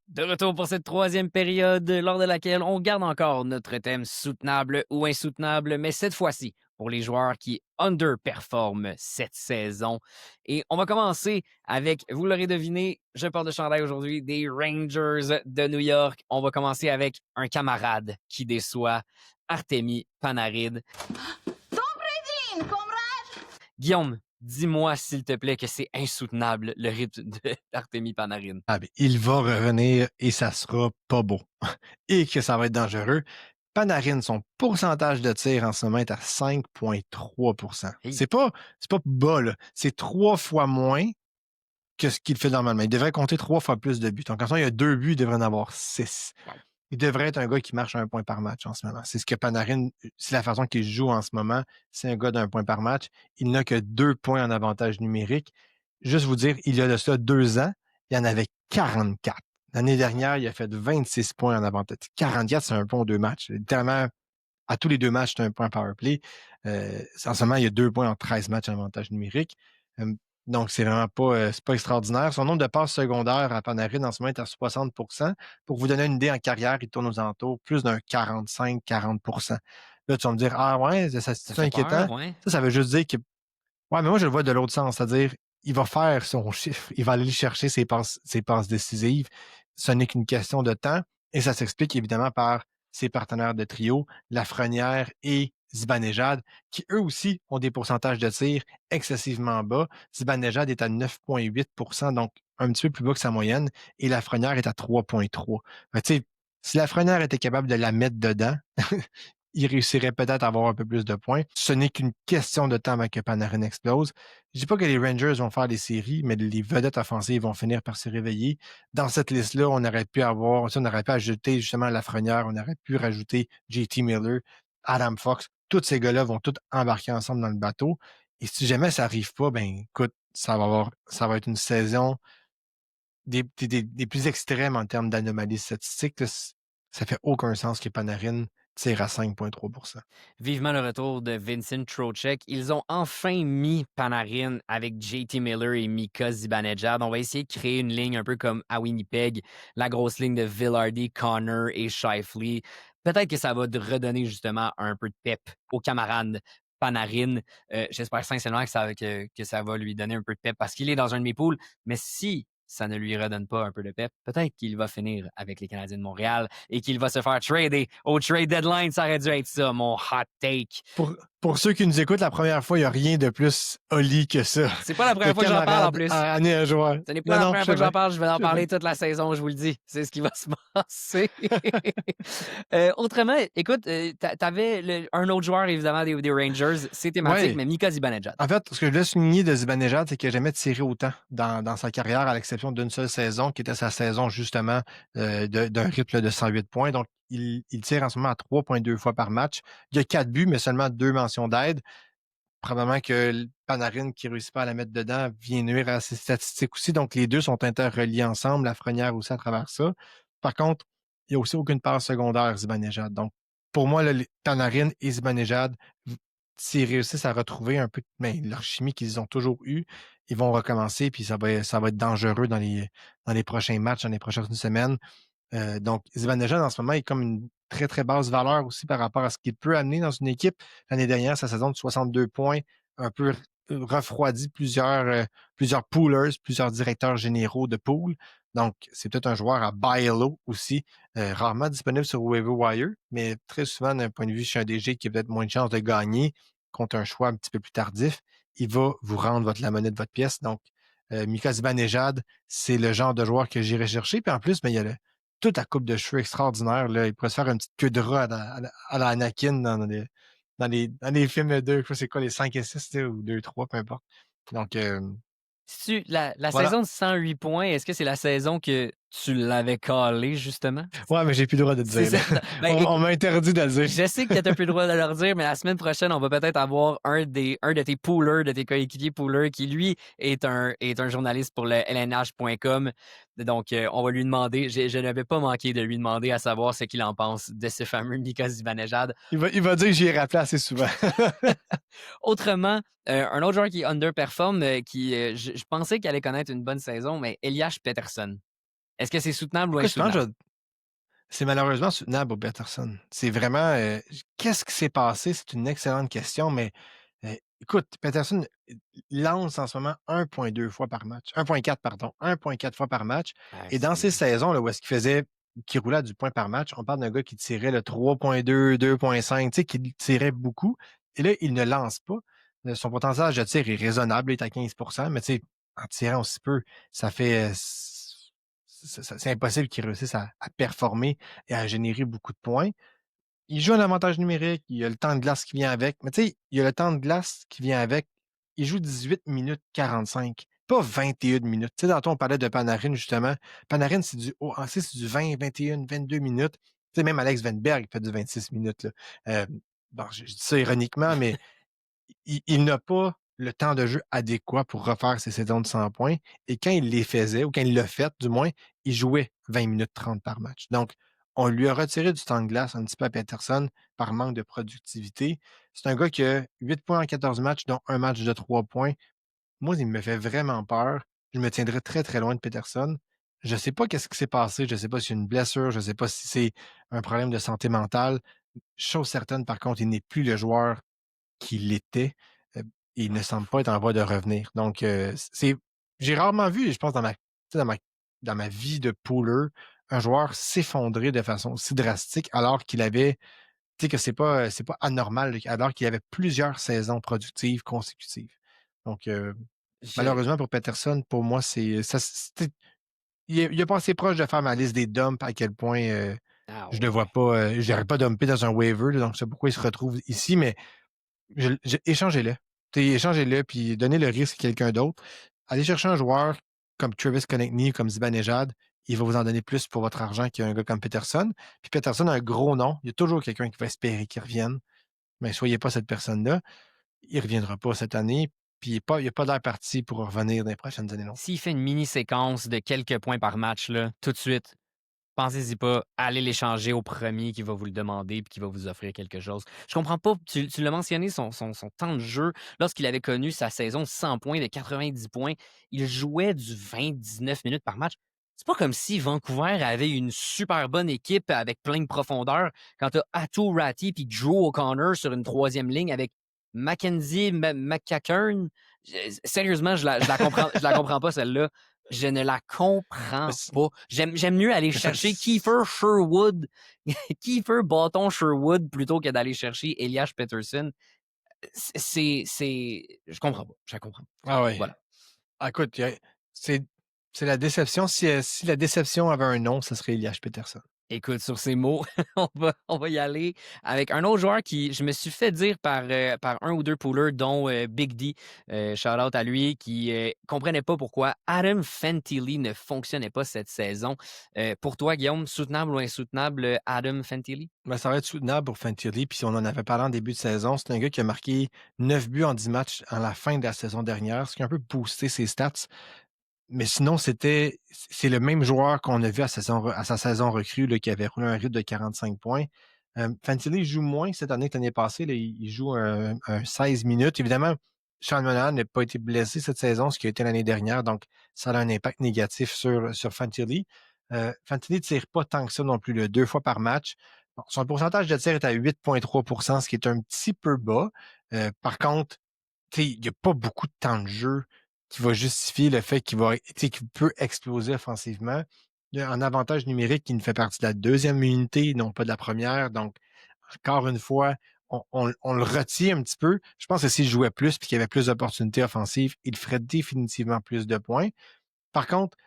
De retour pour cette troisième période, lors de laquelle on garde encore notre thème soutenable ou insoutenable, mais cette fois-ci, pour les joueurs qui underperforment cette saison. Et on va commencer avec, vous l'aurez deviné, je porte de chandail aujourd'hui, des Rangers de New York. On va commencer avec un camarade qui déçoit, Artemi Panarin. The Guillaume, dis-moi, s'il te plaît, que c'est insoutenable, le rythme d'Artemi Panarin. Ah, ben, il va revenir et ça sera pas beau. Et que ça va être dangereux. Panarin, son pourcentage de tir en ce moment est à 5,3 %. Hey. C'est pas bas, là. C'est 3 fois moins que ce qu'il fait normalement. Il devrait compter 3 fois plus de buts. Donc, en ce moment, il y a 2 buts, il devrait en avoir 6. Il devrait être un gars qui marche à 1 point par match en ce moment. C'est ce que Panarin, c'est la façon qu'il joue en ce moment. C'est un gars d'1 point par match. Il n'a que 2 points en avantage numérique. Juste vous dire, il y a de ça 2 ans, il y en avait 44. L'année dernière, il a fait 26 points en avantage. 44, c'est un point aux 2 matchs. Littéralement, à tous les 2 matchs, c'est un point power play. En ce moment, il y a 2 points en 13 matchs en avantage numérique. Donc, c'est vraiment c'est pas extraordinaire. Son nombre de passes secondaires à Panarin en ce moment est à 60 %. Pour vous donner une idée, en carrière, il tourne aux alentours plus d'un 45-40 %. Là, tu vas me dire, ah ouais, c'est inquiétant. Peur, ouais. Ça veut juste dire que. Ouais, mais moi, je le vois de l'autre sens. C'est-à-dire, il va faire son chiffre. Il va aller chercher ses passes décisives. Ce n'est qu'une question de temps. Et ça s'explique évidemment par ses partenaires de trio, Lafrenière et Zibanejad, qui eux aussi ont des pourcentages de tir excessivement bas. Zibanejad est à 9,8 %, donc un petit peu plus bas que sa moyenne, et Lafrenière est à 3,3 %. Si Lafrenière était capable de la mettre dedans, il réussirait peut-être à avoir un peu plus de points. Ce n'est qu'une question de temps avant que Panarin explose. Je dis pas que les Rangers vont faire des séries, mais les vedettes offensives vont finir par se réveiller. Dans cette liste-là, on aurait pu ajouter justement Lafrenière, on aurait pu rajouter JT Miller, Adam Fox. Tous ces gars-là vont tous embarquer ensemble dans le bateau. Et si jamais ça n'arrive pas, ben écoute, ça va être une saison des plus extrêmes en termes d'anomalies statistiques. Là. Ça fait aucun sens que Panarin tire à 5,3 %. Vivement le retour de Vincent Trocheck. Ils ont enfin mis Panarin avec JT Miller et Mika Zibanejad. On va essayer de créer une ligne un peu comme à Winnipeg, la grosse ligne de Vilardi, Connor et Scheifele. Peut-être que ça va redonner justement un peu de pep aux camarades Panarin. J'espère sincèrement que ça va lui donner un peu de pep parce qu'il est dans un de mes pools. Mais si ça ne lui redonne pas un peu de pep, peut-être qu'il va finir avec les Canadiens de Montréal et qu'il va se faire trader au trade deadline. Ça aurait dû être ça, mon hot take. Pour ceux qui nous écoutent la première fois, il n'y a rien de plus Oli que ça. C'est pas la première fois que j'en parle en plus. Année un joueur. Ce n'est pas la première fois que j'en parle. Je vais en parler toute la saison, je vous le dis. C'est ce qui va se passer. Autrement, écoute, t'avais un autre joueur, évidemment, des Rangers. C'est thématique, Ouais. mais Mika Zibanejad. En fait, ce que je voulais souligner de Zibanejad, c'est qu'il n'a jamais tiré autant dans sa carrière, à l'exception d'une seule saison, qui était sa saison, justement, d'un rythme de 108 points. Donc, il tire en ce moment à 3,2 fois par match. Il y a 4 buts, mais seulement 2 mentions d'aide. Probablement que Panarin, qui ne réussit pas à la mettre dedans, vient nuire à ses statistiques aussi. Donc, les deux sont interreliés ensemble, Lafrenière aussi à travers ça. Par contre, il n'y a aussi aucune part secondaire, Zibanejad. Donc, pour moi, là, Panarin et Zibanejad, s'ils réussissent à retrouver un peu leur chimie qu'ils ont toujours eue, ils vont recommencer, puis ça va être dangereux dans les prochains matchs, dans les prochaines semaines. Donc, Zibanejad, en ce moment, est comme une très, très basse valeur aussi par rapport à ce qu'il peut amener dans une équipe. L'année dernière, sa saison de 62 points, un peu refroidi plusieurs poolers, plusieurs directeurs généraux de pool. Donc, c'est peut-être un joueur à buy low aussi, rarement disponible sur waiver wire, mais très souvent, d'un point de vue chez un DG qui a peut-être moins de chances de gagner contre un choix un petit peu plus tardif, il va vous rendre la monnaie de votre pièce. Donc, Mika Zibanejad, c'est le genre de joueur que j'irai chercher. Puis en plus, il y a toute la coupe de cheveux extraordinaire. Là. Il pourrait se faire une petite queue de rat à la Anakin dans les films 2. Je sais pas c'est quoi, les 5 et 6 ou 2, 3, peu importe. Donc, La voilà. saison de 108 points, est-ce que c'est la saison que tu l'avais calé, justement? Ouais, mais j'ai plus le droit de le dire. Ben, on m'a interdit de le dire. Je sais que tu n'as plus le droit de leur dire, mais la semaine prochaine, on va peut-être avoir un de tes poolers, de tes coéquipiers poolers, qui, lui, est un journaliste pour le LNH.com. Donc, on va lui demander, je n'avais pas manqué de lui demander à savoir ce qu'il en pense de ce fameux Mika Zibanejad. Il va dire que j'y ai rappelé assez souvent. Autrement, un autre joueur qui underperforme, je pensais qu'il allait connaître une bonne saison, mais Elias Pettersson. Est-ce que c'est soutenable ou insoutenable? C'est malheureusement soutenable pour Pettersson. C'est vraiment... qu'est-ce qui s'est passé? C'est une excellente question, mais écoute, Pettersson lance en ce moment 1,2 fois par match. 1,4, pardon. 1,4 fois par match. Et dans ces saisons là, où est-ce qu'il roulait à du point par match, on parle d'un gars qui tirait le 3,2, 2,5, tu sais, qui tirait beaucoup. Et là, il ne lance pas. Son potentiel de tir est raisonnable, il est à 15%, mais tu sais, en tirant aussi peu, ça fait. C'est impossible qu'il réussisse à performer et à générer beaucoup de points. Il joue un avantage numérique, il y a le temps de glace qui vient avec. Mais tu sais, il y a le temps de glace qui vient avec. Il joue 18 minutes 45, pas 21 minutes. Tu sais, tantôt, on parlait de Panarin, justement. Panarin, c'est du 20, 21, 22 minutes. Tu sais, même Alex Venberg fait du 26 minutes, là. Bon, je dis ça ironiquement, mais il n'a pas le temps de jeu adéquat pour refaire ses saisons de 100 points. Et quand il les faisait, ou quand il l'a fait, du moins, il jouait 20 minutes 30 par match. Donc, on lui a retiré du temps de glace un petit peu à Peterson par manque de productivité. C'est un gars qui a 8 points en 14 matchs, dont un match de 3 points. Moi, il me fait vraiment peur. Je me tiendrai très, très loin de Peterson. Je ne sais pas qu'est-ce qui s'est passé. Je ne sais pas si c'est une blessure. Je ne sais pas si c'est un problème de santé mentale. Chose certaine, par contre, il n'est plus le joueur qu'il était. Il ne semble pas être en voie de revenir. Donc, j'ai rarement vu, je pense, dans ma vie de pooler, un joueur s'effondrer de façon si drastique alors qu'il avait, tu sais, que c'est pas anormal, alors qu'il avait plusieurs saisons productives consécutives. Donc, Je... malheureusement pour Peterson, pour moi, il a pas assez proche de faire ma liste des dumps à quel point Ah je ne le ouais. vois pas, je n'aurais pas dumpé dans un waiver, là, donc c'est pourquoi il se retrouve ici, mais échangez-le. Échangez-le, puis donnez le risque à quelqu'un d'autre. Allez chercher un joueur comme Travis Konechny, comme Zibanejad. Il va vous en donner plus pour votre argent qu'un gars comme Peterson. Puis Peterson a un gros nom. Il y a toujours quelqu'un qui va espérer qu'il revienne. Mais soyez pas cette personne-là. Il ne reviendra pas cette année. Puis il n'a pas l'air parti pour revenir dans les prochaines années non plus. S'il fait une mini-séquence de quelques points par match, là, tout de suite, pensez-y pas, allez l'échanger au premier qui va vous le demander et qui va vous offrir quelque chose. Je comprends pas, tu l'as mentionné, son temps de jeu, lorsqu'il avait connu sa saison 100 points, de 90 points, il jouait du 20-19 minutes par match. C'est pas comme si Vancouver avait une super bonne équipe avec plein de profondeur quand t'as Ato Ratti puis Joe O'Connor sur une troisième ligne avec Mackenzie McCackern. Sérieusement, je la comprends pas celle-là. Je ne la comprends pas. J'aime mieux aller chercher Kiefer Sherwood, Kiefer Bâton Sherwood plutôt que d'aller chercher Elias Peterson. Je comprends pas. Je la comprends pas. Ah ouais. Voilà. Ah, écoute, c'est la déception. Si la déception avait un nom, ce serait Elias Peterson. Écoute, sur ces mots, on va y aller avec un autre joueur qui, je me suis fait dire par un ou deux poolers, dont Big D, shout-out à lui, qui comprenait pas pourquoi Adam Fantilli ne fonctionnait pas cette saison. Pour toi, Guillaume, soutenable ou insoutenable, Adam Fantilli? Ben, ça va être soutenable pour Fantilli. Puis si on en avait parlé en début de saison, c'est un gars qui a marqué 9 buts en 10 matchs à la fin de la saison dernière, ce qui a un peu boosté ses stats. Mais sinon, c'est le même joueur qu'on a vu à sa saison recrue, là, qui avait roulé un rythme de 45 points. Fantilli joue moins cette année que l'année passée. Là, il joue un 16 minutes. Évidemment, Sean Monahan n'a pas été blessé cette saison, ce qui a été l'année dernière. Donc, ça a un impact négatif sur Fantilli. Fantilli ne tire pas tant que ça non plus, 2 fois par match. Bon, son pourcentage de tir est à 8,3 %, ce qui est un petit peu bas. Par contre, il n'y a pas beaucoup de temps de jeu qui va justifier le fait qu'il peut exploser offensivement. Il y a un avantage numérique qui ne fait partie de la deuxième unité, non pas de la première. Donc, encore une fois, on le retient un petit peu. Je pense que s'il jouait plus et qu'il y avait plus d'opportunités offensives, il ferait définitivement plus de points. Par contre,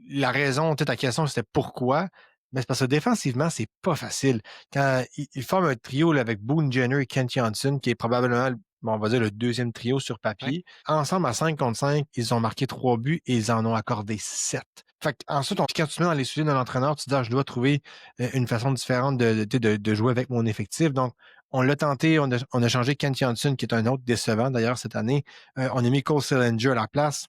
la raison, ta question, c'était pourquoi? Mais c'est parce que défensivement, c'est pas facile. Quand il forme un trio là, avec Boone Jenner et Kent Johnson, qui est probablement, on va dire, le deuxième trio sur papier. Ouais. Ensemble, à 5 contre 5, ils ont marqué 3 buts et ils en ont accordé 7. Fait ensuite, quand tu te mets dans les souliers de l'entraîneur, tu te dis, je dois trouver une façon différente de jouer avec mon effectif. Donc, on l'a tenté, on a changé Kent Johnson, qui est un autre décevant d'ailleurs cette année. On a mis Cole Sillinger à la place.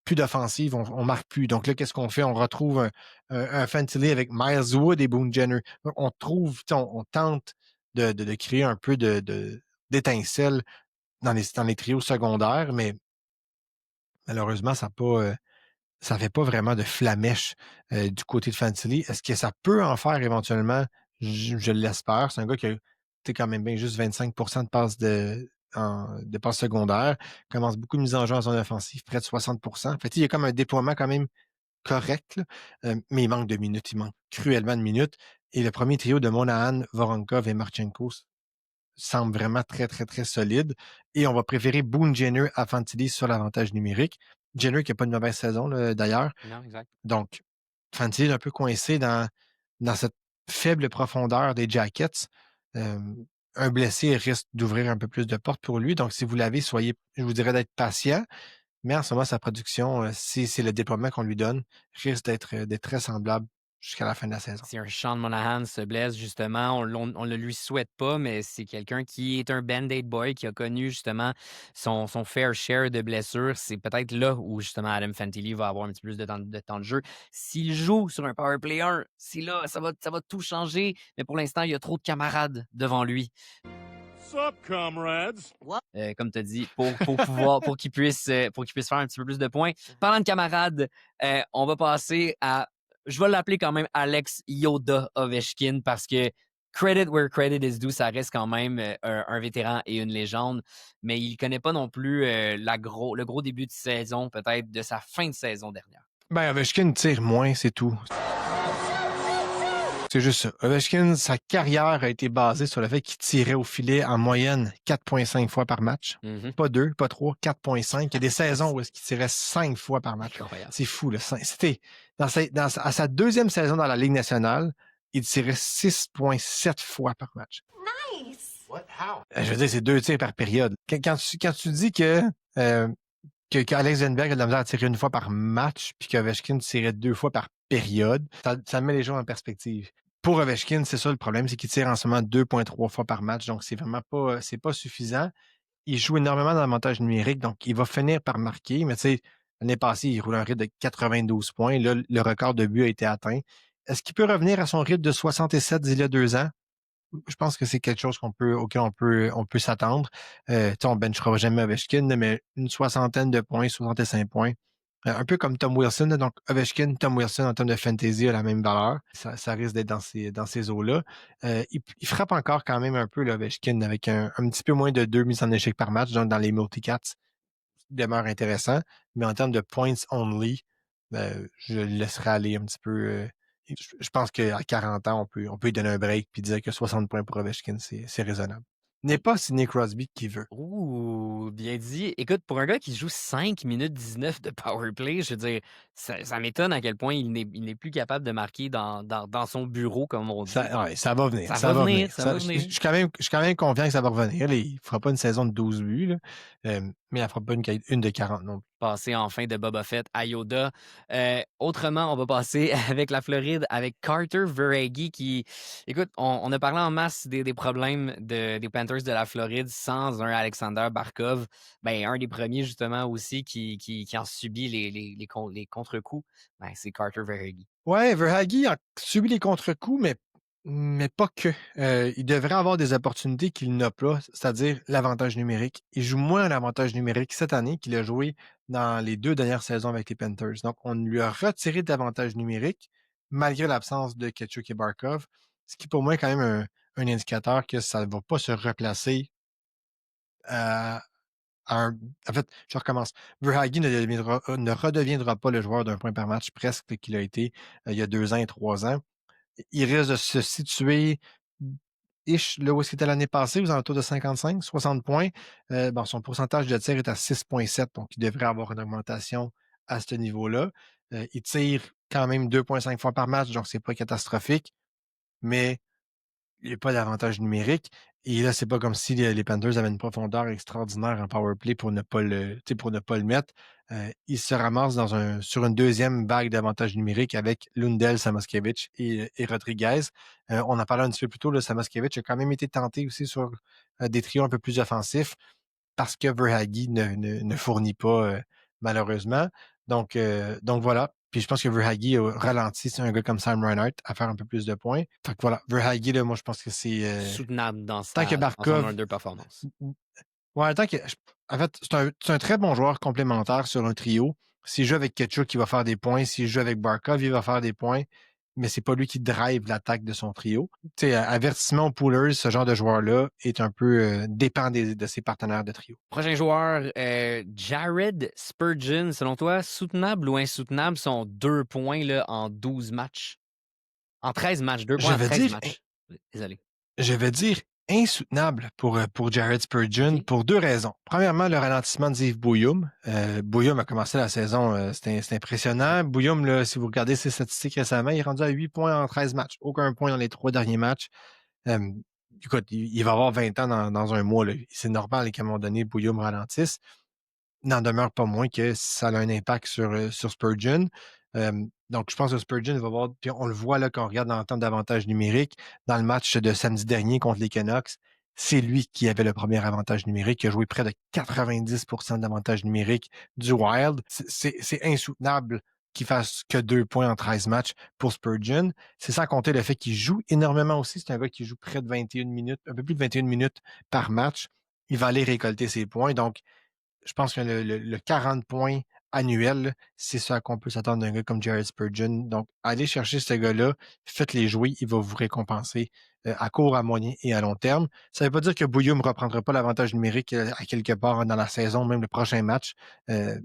Plus d'offensive, on marque plus. Donc là, qu'est-ce qu'on fait? On retrouve un Fantilli avec Miles Wood et Boone Jenner. On tente de créer un peu d'étincelle dans les trios secondaires, mais malheureusement, ça fait pas vraiment de flamèche du côté de Fantilli. Est-ce que ça peut en faire éventuellement? Je l'espère. C'est un gars qui a quand même bien juste 25 de passes de passes secondaires, commence beaucoup de mise en jeu en zone offensive, près de 60 Fait il y a comme un déploiement quand même correct, là, mais il manque de minutes, il manque cruellement de minutes. Et le premier trio de Monahan, Voronkov et Marchenko, semble vraiment très, très, très solide. Et on va préférer Boone Jenner à Fantilli sur l'avantage numérique. Jenner qui n'a pas une mauvaise saison, là, d'ailleurs. Non, exact. Donc, Fantilli est un peu coincé dans cette faible profondeur des Jackets. Un blessé risque d'ouvrir un peu plus de portes pour lui. Donc, si vous l'avez, je vous dirais d'être patient. Mais en ce moment, sa production, si c'est le déploiement qu'on lui donne, risque d'être très semblable jusqu'à la fin de la saison. Si un Sean Monahan se blesse, justement, on ne le lui souhaite pas, mais c'est quelqu'un qui est un Band-Aid boy, qui a connu justement son fair share de blessures. C'est peut-être là où justement Adam Fantilli va avoir un petit peu plus de temps de jeu. S'il joue sur un power play 1, c'est là, ça va tout changer. Mais pour l'instant, il y a trop de camarades devant lui. Sup, comrades? Comme tu as dit, pour qu'il puisse faire un petit peu plus de points. Parlant de camarades, on va passer à, je vais l'appeler quand même Alex Yoda Ovechkin parce que credit where credit is due, ça reste quand même un vétéran et une légende, mais il connaît pas non plus le gros début de saison, peut-être de sa fin de saison dernière. Ben, Ovechkin tire moins, c'est tout. C'est juste ça. Ovechkin, sa carrière a été basée sur le fait qu'il tirait au filet en moyenne 4,5 fois par match. Pas 2, pas 3, 4,5. Il y a des saisons où il tirait 5 fois par match. C'est fou, là. C'était à sa deuxième saison dans la Ligue nationale, il tirait 6,7 fois par match. Nice. What? How? Je veux dire, c'est 2 tirs par période. Quand tu dis que Alex Zenberg a de la misère à tirer 1 fois par match, puis qu'Ovechkin tirait 2 fois par période, ça met les choses en perspective. Pour Ovechkin, c'est ça le problème, c'est qu'il tire en ce moment 2,3 fois par match, donc c'est vraiment pas suffisant. Il joue énormément d'avantages numériques, donc il va finir par marquer, mais tu sais, l'année passée, il roule un rythme de 92 points. Là, le record de but a été atteint. Est-ce qu'il peut revenir à son rythme de 67 d'il y a 2 ans? Je pense que c'est quelque chose auquel on peut s'attendre. On ne benchera jamais Ovechkin, mais une soixantaine de points, 65 points. Un peu comme Tom Wilson. Donc, Ovechkin, Tom Wilson, en termes de fantasy, a la même valeur. Ça risque d'être dans ces eaux-là. Il frappe encore quand même un peu, Ovechkin, avec un petit peu moins de 2 mises en échec par match. Donc, dans les multicats, il demeure intéressant. Mais en termes de points only, je le laisserai aller un petit peu. Je pense qu'à 40 ans, on peut lui donner un break et dire que 60 points pour Ovechkin, c'est raisonnable. N'est pas Sidney Crosby qui veut. Ouh, bien dit. Écoute, pour un gars qui joue 5 minutes 19 de powerplay, je veux dire, ça m'étonne à quel point il n'est plus capable de marquer dans son bureau, comme on dit. Ça va venir. Ça va venir. Je suis quand même confiant que ça va revenir. Là, il ne fera pas une saison de 12 buts, là, mais il ne fera pas une de 40 non plus. Passer enfin de Boba Fett à Yoda. Autrement, on va passer avec la Floride, avec Carter Verhaeghe qui... Écoute, on a parlé en masse des problèmes des Panthers de la Floride sans un Alexander Barkov. Ben, un des premiers, justement, aussi, qui en subit les contre-coups, ben, c'est Carter Verhaeghe. Ouais, Verhaeghe a subi les contre-coups, mais pas que. Il devrait avoir des opportunités qu'il n'a pas, c'est-à-dire l'avantage numérique. Il joue moins à l'avantage numérique cette année qu'il a joué dans les 2 dernières saisons avec les Panthers. Donc, on lui a retiré d'avantage numérique malgré l'absence de Ketchuk et Barkov, ce qui pour moi est quand même un indicateur que ça ne va pas se replacer en fait, je recommence. Verhaeghe ne redeviendra pas le joueur d'un point par match presque qu'il a été il y a 2 ans et 3 ans. Il risque de se situer là où est-ce qu'il était l'année passée, aux alentours de 55, 60 points. Son pourcentage de tir est à 6,7, donc il devrait avoir une augmentation à ce niveau-là. Il tire quand même 2,5 fois par match, donc c'est pas catastrophique, mais il n'y a pas d'avantage numérique. Et là, c'est pas comme si les Panthers avaient une profondeur extraordinaire en power play pour ne pas le mettre. Ils se ramassent sur une deuxième vague d'avantage numérique avec Lundell, Samoskevich et Rodriguez. On en parlait un petit peu plus tôt, Samoskevich a quand même été tenté aussi sur des trios un peu plus offensifs parce que Verhaeghe ne fournit pas, malheureusement. Donc voilà. Puis je pense que Verhaeghe a ralenti, c'est un gars comme Sam Reinhart à faire un peu plus de points. Fait que voilà, Verhaeghe, là, moi, je pense que c'est... soutenable dans tant que Barkov, son underperformance. Ouais, en fait, c'est un très bon joueur complémentaire sur un trio. S'il joue avec Ketchuk, il va faire des points. S'il joue avec Barkov, il va faire des points. Mais c'est pas lui qui drive l'attaque de son trio. Tu sais, avertissement aux Poolers, ce genre de joueur-là est un peu dépend de ses partenaires de trio. Prochain joueur, Jared Spurgeon. Selon toi, soutenable ou insoutenable son 2 points là, en 12 matchs? En 13 matchs, 2 points en 13 matchs. Désolé. Je vais dire insoutenable pour Jared Spurgeon OK. pour deux raisons. Premièrement, le ralentissement de Yves Bouyoum. Bouyoum a commencé la saison, c'était impressionnant. Bouyoum, là, si vous regardez ses statistiques récemment, il est rendu à 8 points en 13 matchs. Aucun point dans les 3 derniers matchs. Écoute, il va avoir 20 ans dans un mois. Là. C'est normal qu'à un moment donné, Bouyoum ralentisse. N'en demeure pas moins que ça a un impact sur Spurgeon. Donc, je pense que Spurgeon va avoir, puis on le voit là quand on regarde dans le temps d'avantage numérique, dans le match de samedi dernier contre les Canucks, c'est lui qui avait le premier avantage numérique, qui a joué près de 90% d'avantage numérique du Wild. C'est insoutenable qu'il fasse que 2 points en 13 matchs pour Spurgeon. C'est sans compter le fait qu'il joue énormément aussi. C'est un gars qui joue près de 21 minutes, un peu plus de 21 minutes par match. Il va aller récolter ses points. Donc, je pense que le 40 points annuel, c'est ça qu'on peut s'attendre d'un gars comme Jared Spurgeon. Donc, allez chercher ce gars-là, faites-les jouer, il va vous récompenser à court, à moyen et à long terme. Ça ne veut pas dire que Bouillou ne reprendra pas l'avantage numérique à quelque part dans la saison, même le prochain match.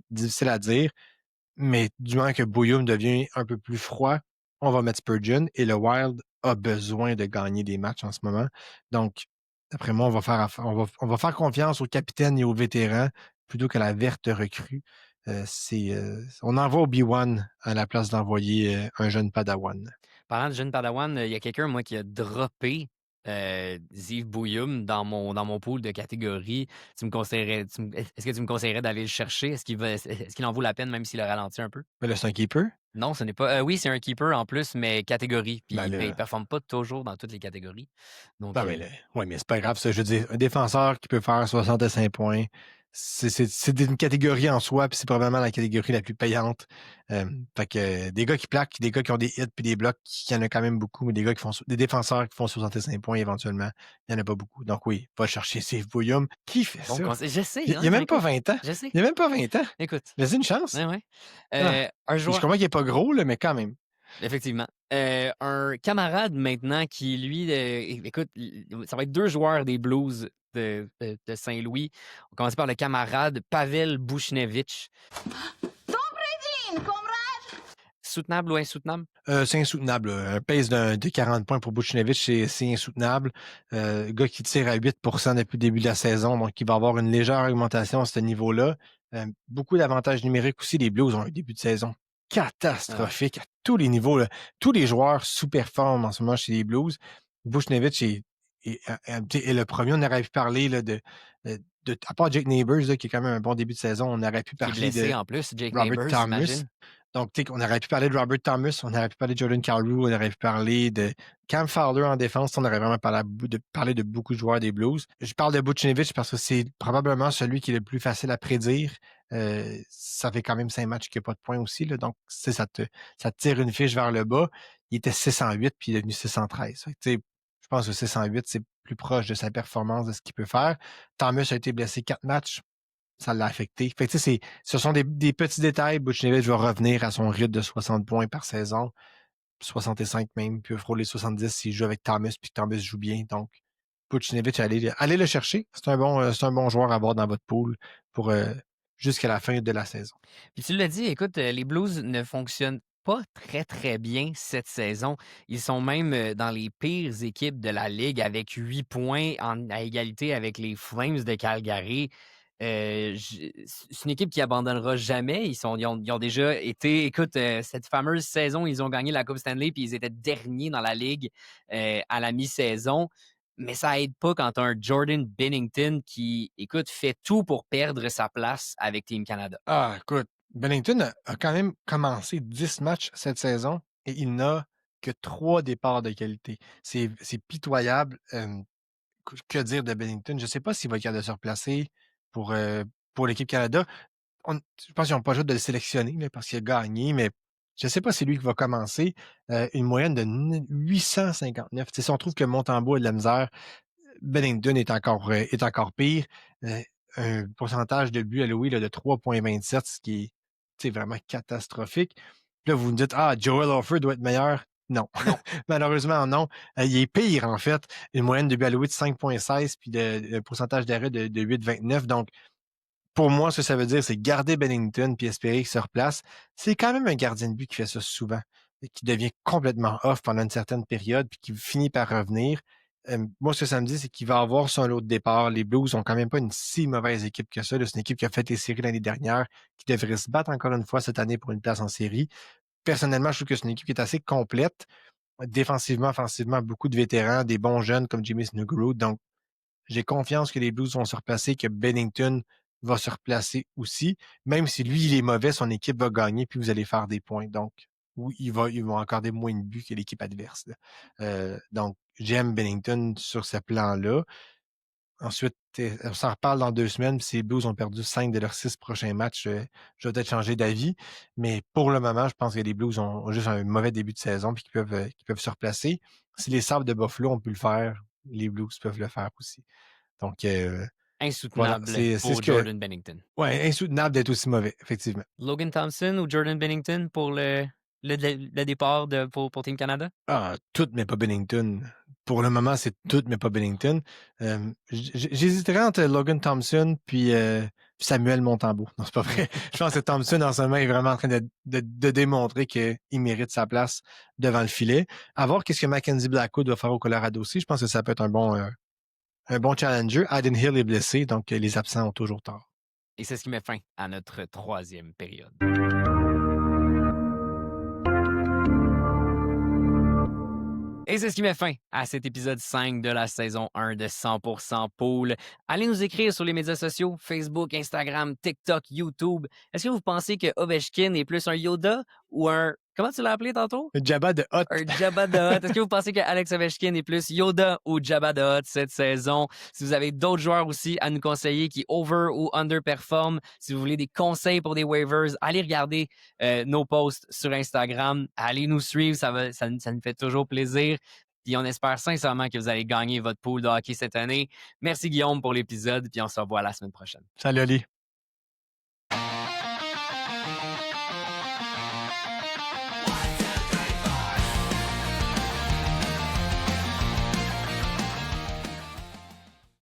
Difficile à dire. Mais du moment que Bouillum devient un peu plus froid, on va mettre Spurgeon et le Wild a besoin de gagner des matchs en ce moment. Donc, d'après moi, on va faire confiance aux capitaines et aux vétérans plutôt qu'à la verte recrue. On envoie Obi-Wan à la place d'envoyer un jeune Padawan. Parlant de jeune Padawan, il y a quelqu'un, moi, qui a droppé Ziv Bouyoum dans mon pool de catégories. Est-ce que tu me conseillerais d'aller le chercher? Est-ce qu'il en vaut la peine, même s'il a ralenti un peu? Mais là, c'est un keeper. Non, ce n'est pas. Oui, c'est un keeper en plus, mais catégorie. Puis Ben il là- ne performe pas toujours dans toutes les catégories. Donc, Ben, mais c'est pas grave, ça. Je veux dire, un défenseur qui peut faire 65 points, c'est une catégorie en soi, puis c'est probablement la catégorie la plus payante. Fait que des gars qui plaquent, des gars qui ont des hits puis des blocs, il y en a quand même beaucoup, mais des défenseurs qui font 65 points éventuellement, il n'y en a pas beaucoup. Donc oui, va chercher Steve Bouillum. Qui fait bon ça? conseil. Je sais. Il n'y a même pas 20 ans. Je sais. Il n'y a même pas 20 ans. Écoute. Laissez une chance. Ouais, ouais. Je Un joueur. comprends qu'il n'est pas gros, là, mais quand même. Effectivement. Un camarade maintenant qui, lui, écoute, ça va être 2 joueurs des Blues de Saint-Louis. On commence par le camarade Pavel Buchnevich. Soutenable ou insoutenable? C'est insoutenable. Un pace de 40 points pour Buchnevich, c'est insoutenable. Gars qui tire à 8% depuis le début de la saison, donc il va avoir une légère augmentation à ce niveau-là. Beaucoup d'avantages numériques aussi. Les Blues ont un début de saison catastrophique à tous les niveaux. Là. Tous les joueurs sous-performent en ce moment chez les Blues. Buchnevich est le premier. On aurait pu parler là, à part Jake Neighbors, là, qui est quand même un bon début de saison, on aurait pu Qui est parler blessé de en plus, Jake Robert Neighbors, Thomas. j'imagine. Donc, on aurait pu parler de Robert Thomas, on aurait pu parler de Jordan Kyrou, on aurait pu parler de Cam Fowler en défense, on aurait vraiment parlé de beaucoup de joueurs des Blues. Je parle de Buchnevich parce que c'est probablement celui qui est le plus facile à prédire. Ça fait quand même 5 matchs qu'il n'y a pas de points aussi, là, donc ça te tire une fiche vers le bas. Il était 608 puis il est devenu 613. Je pense que 608, c'est plus proche de sa performance, de ce qu'il peut faire. Thomas a été blessé 4 matchs. Ça l'a affecté. Fait que, ce sont des petits détails. Buchnevich va revenir à son rythme de 60 points par saison, 65 même, puis frôler 70 s'il joue avec Thomas, puis Thomas joue bien. Donc, Buchnevich, allez le chercher. C'est un bon joueur à avoir dans votre pool pour jusqu'à la fin de la saison. Puis tu l'as dit, écoute, les Blues ne fonctionnent pas très, très bien cette saison. Ils sont même dans les pires équipes de la Ligue avec 8 points à égalité avec les Flames de Calgary. C'est une équipe qui abandonnera jamais. Ils ont déjà été... Écoute, cette fameuse saison, ils ont gagné la Coupe Stanley puis ils étaient derniers dans la Ligue à la mi-saison. Mais ça aide pas quand tu as un Jordan Binnington qui, écoute, fait tout pour perdre sa place avec Team Canada. Ah, écoute, Bennington a quand même commencé 10 matchs cette saison et il n'a que 3 départs de qualité. C'est pitoyable. Que dire de Bennington? Je ne sais pas s'il va être capable de se replacer pour l'équipe Canada. Je pense qu'ils n'ont pas juste de le sélectionner là, parce qu'il a gagné, mais je ne sais pas si c'est lui qui va commencer. Une moyenne de 859. Si on trouve que Montembeault a de la misère, Bennington est encore pire. Un pourcentage de buts alloués là, de 3,27, ce qui est vraiment catastrophique. Là, vous me dites, Joel Offer doit être meilleur. Non, malheureusement, non. Il est pire, en fait. Une moyenne de buts alloués de 5,16 puis un pourcentage d'arrêt de 8,29. Donc, pour moi, ce que ça veut dire, c'est garder Bennington puis espérer qu'il se replace. C'est quand même un gardien de but qui fait ça souvent et qui devient complètement off pendant une certaine période puis qui finit par revenir. Moi, ce que ça me dit, c'est qu'il va avoir son lot de départ. Les Blues ont quand même pas une si mauvaise équipe que ça, là. C'est une équipe qui a fait les séries l'année dernière, qui devrait se battre encore une fois cette année pour une place en série. Personnellement, je trouve que c'est une équipe qui est assez complète. Défensivement, offensivement, beaucoup de vétérans, des bons jeunes comme Jimmy Snuggerud. Donc, j'ai confiance que les Blues vont se replacer, que Bennington va se replacer aussi. Même si lui, il est mauvais, son équipe va gagner, puis vous allez faire des points. Donc, oui, ils vont accorder moins de buts que l'équipe adverse, là. Donc, j'aime Bennington sur ce plan-là. Ensuite, on s'en reparle dans 2 semaines. Si les Blues ont perdu 5 de leurs 6 prochains matchs, je vais peut-être changer d'avis. Mais pour le moment, je pense que les Blues ont juste un mauvais début de saison et qu'ils peuvent se replacer. Si les Sabres de Buffalo ont pu le faire, les Blues peuvent le faire aussi. Donc, voilà, Insoutenable c'est ce pour que. Jordan Bennington. Ouais, insoutenable d'être aussi mauvais, effectivement. Logan Thompson ou Jordan Bennington pour le départ pour Team Canada? Ah, tout, mais pas Bennington. Pour le moment, c'est tout, mais pas Bennington. J'hésiterais entre Logan Thompson puis Samuel Montembeault. Non, c'est pas vrai. Je pense que Thompson, en ce moment, est vraiment en train de démontrer qu'il mérite sa place devant le filet. À voir qu'est-ce que Mackenzie Blackwood va faire au Colorado aussi. Je pense que ça peut être un bon challenger. Aden Hill est blessé, donc les absents ont toujours tort. Et c'est ce qui met fin à notre 3e période. Et c'est ce qui met fin à cet épisode 5 de la saison 1 de 100% Pool. Allez nous écrire sur les médias sociaux, Facebook, Instagram, TikTok, YouTube. Est-ce que vous pensez que Ovechkin est plus un Yoda ou un... Comment tu l'as appelé tantôt? Jabba de Hot. Un Jabba the Hutt. Est-ce que vous pensez que Alex Ovechkin est plus Yoda ou Jabba the Hutt cette saison? Si vous avez d'autres joueurs aussi à nous conseiller qui over ou underperforment, si vous voulez des conseils pour des waivers, allez regarder nos posts sur Instagram. Allez nous suivre, ça nous fait toujours plaisir. Puis on espère sincèrement que vous allez gagner votre pool de hockey cette année. Merci Guillaume pour l'épisode, puis on se revoit la semaine prochaine. Salut Ali.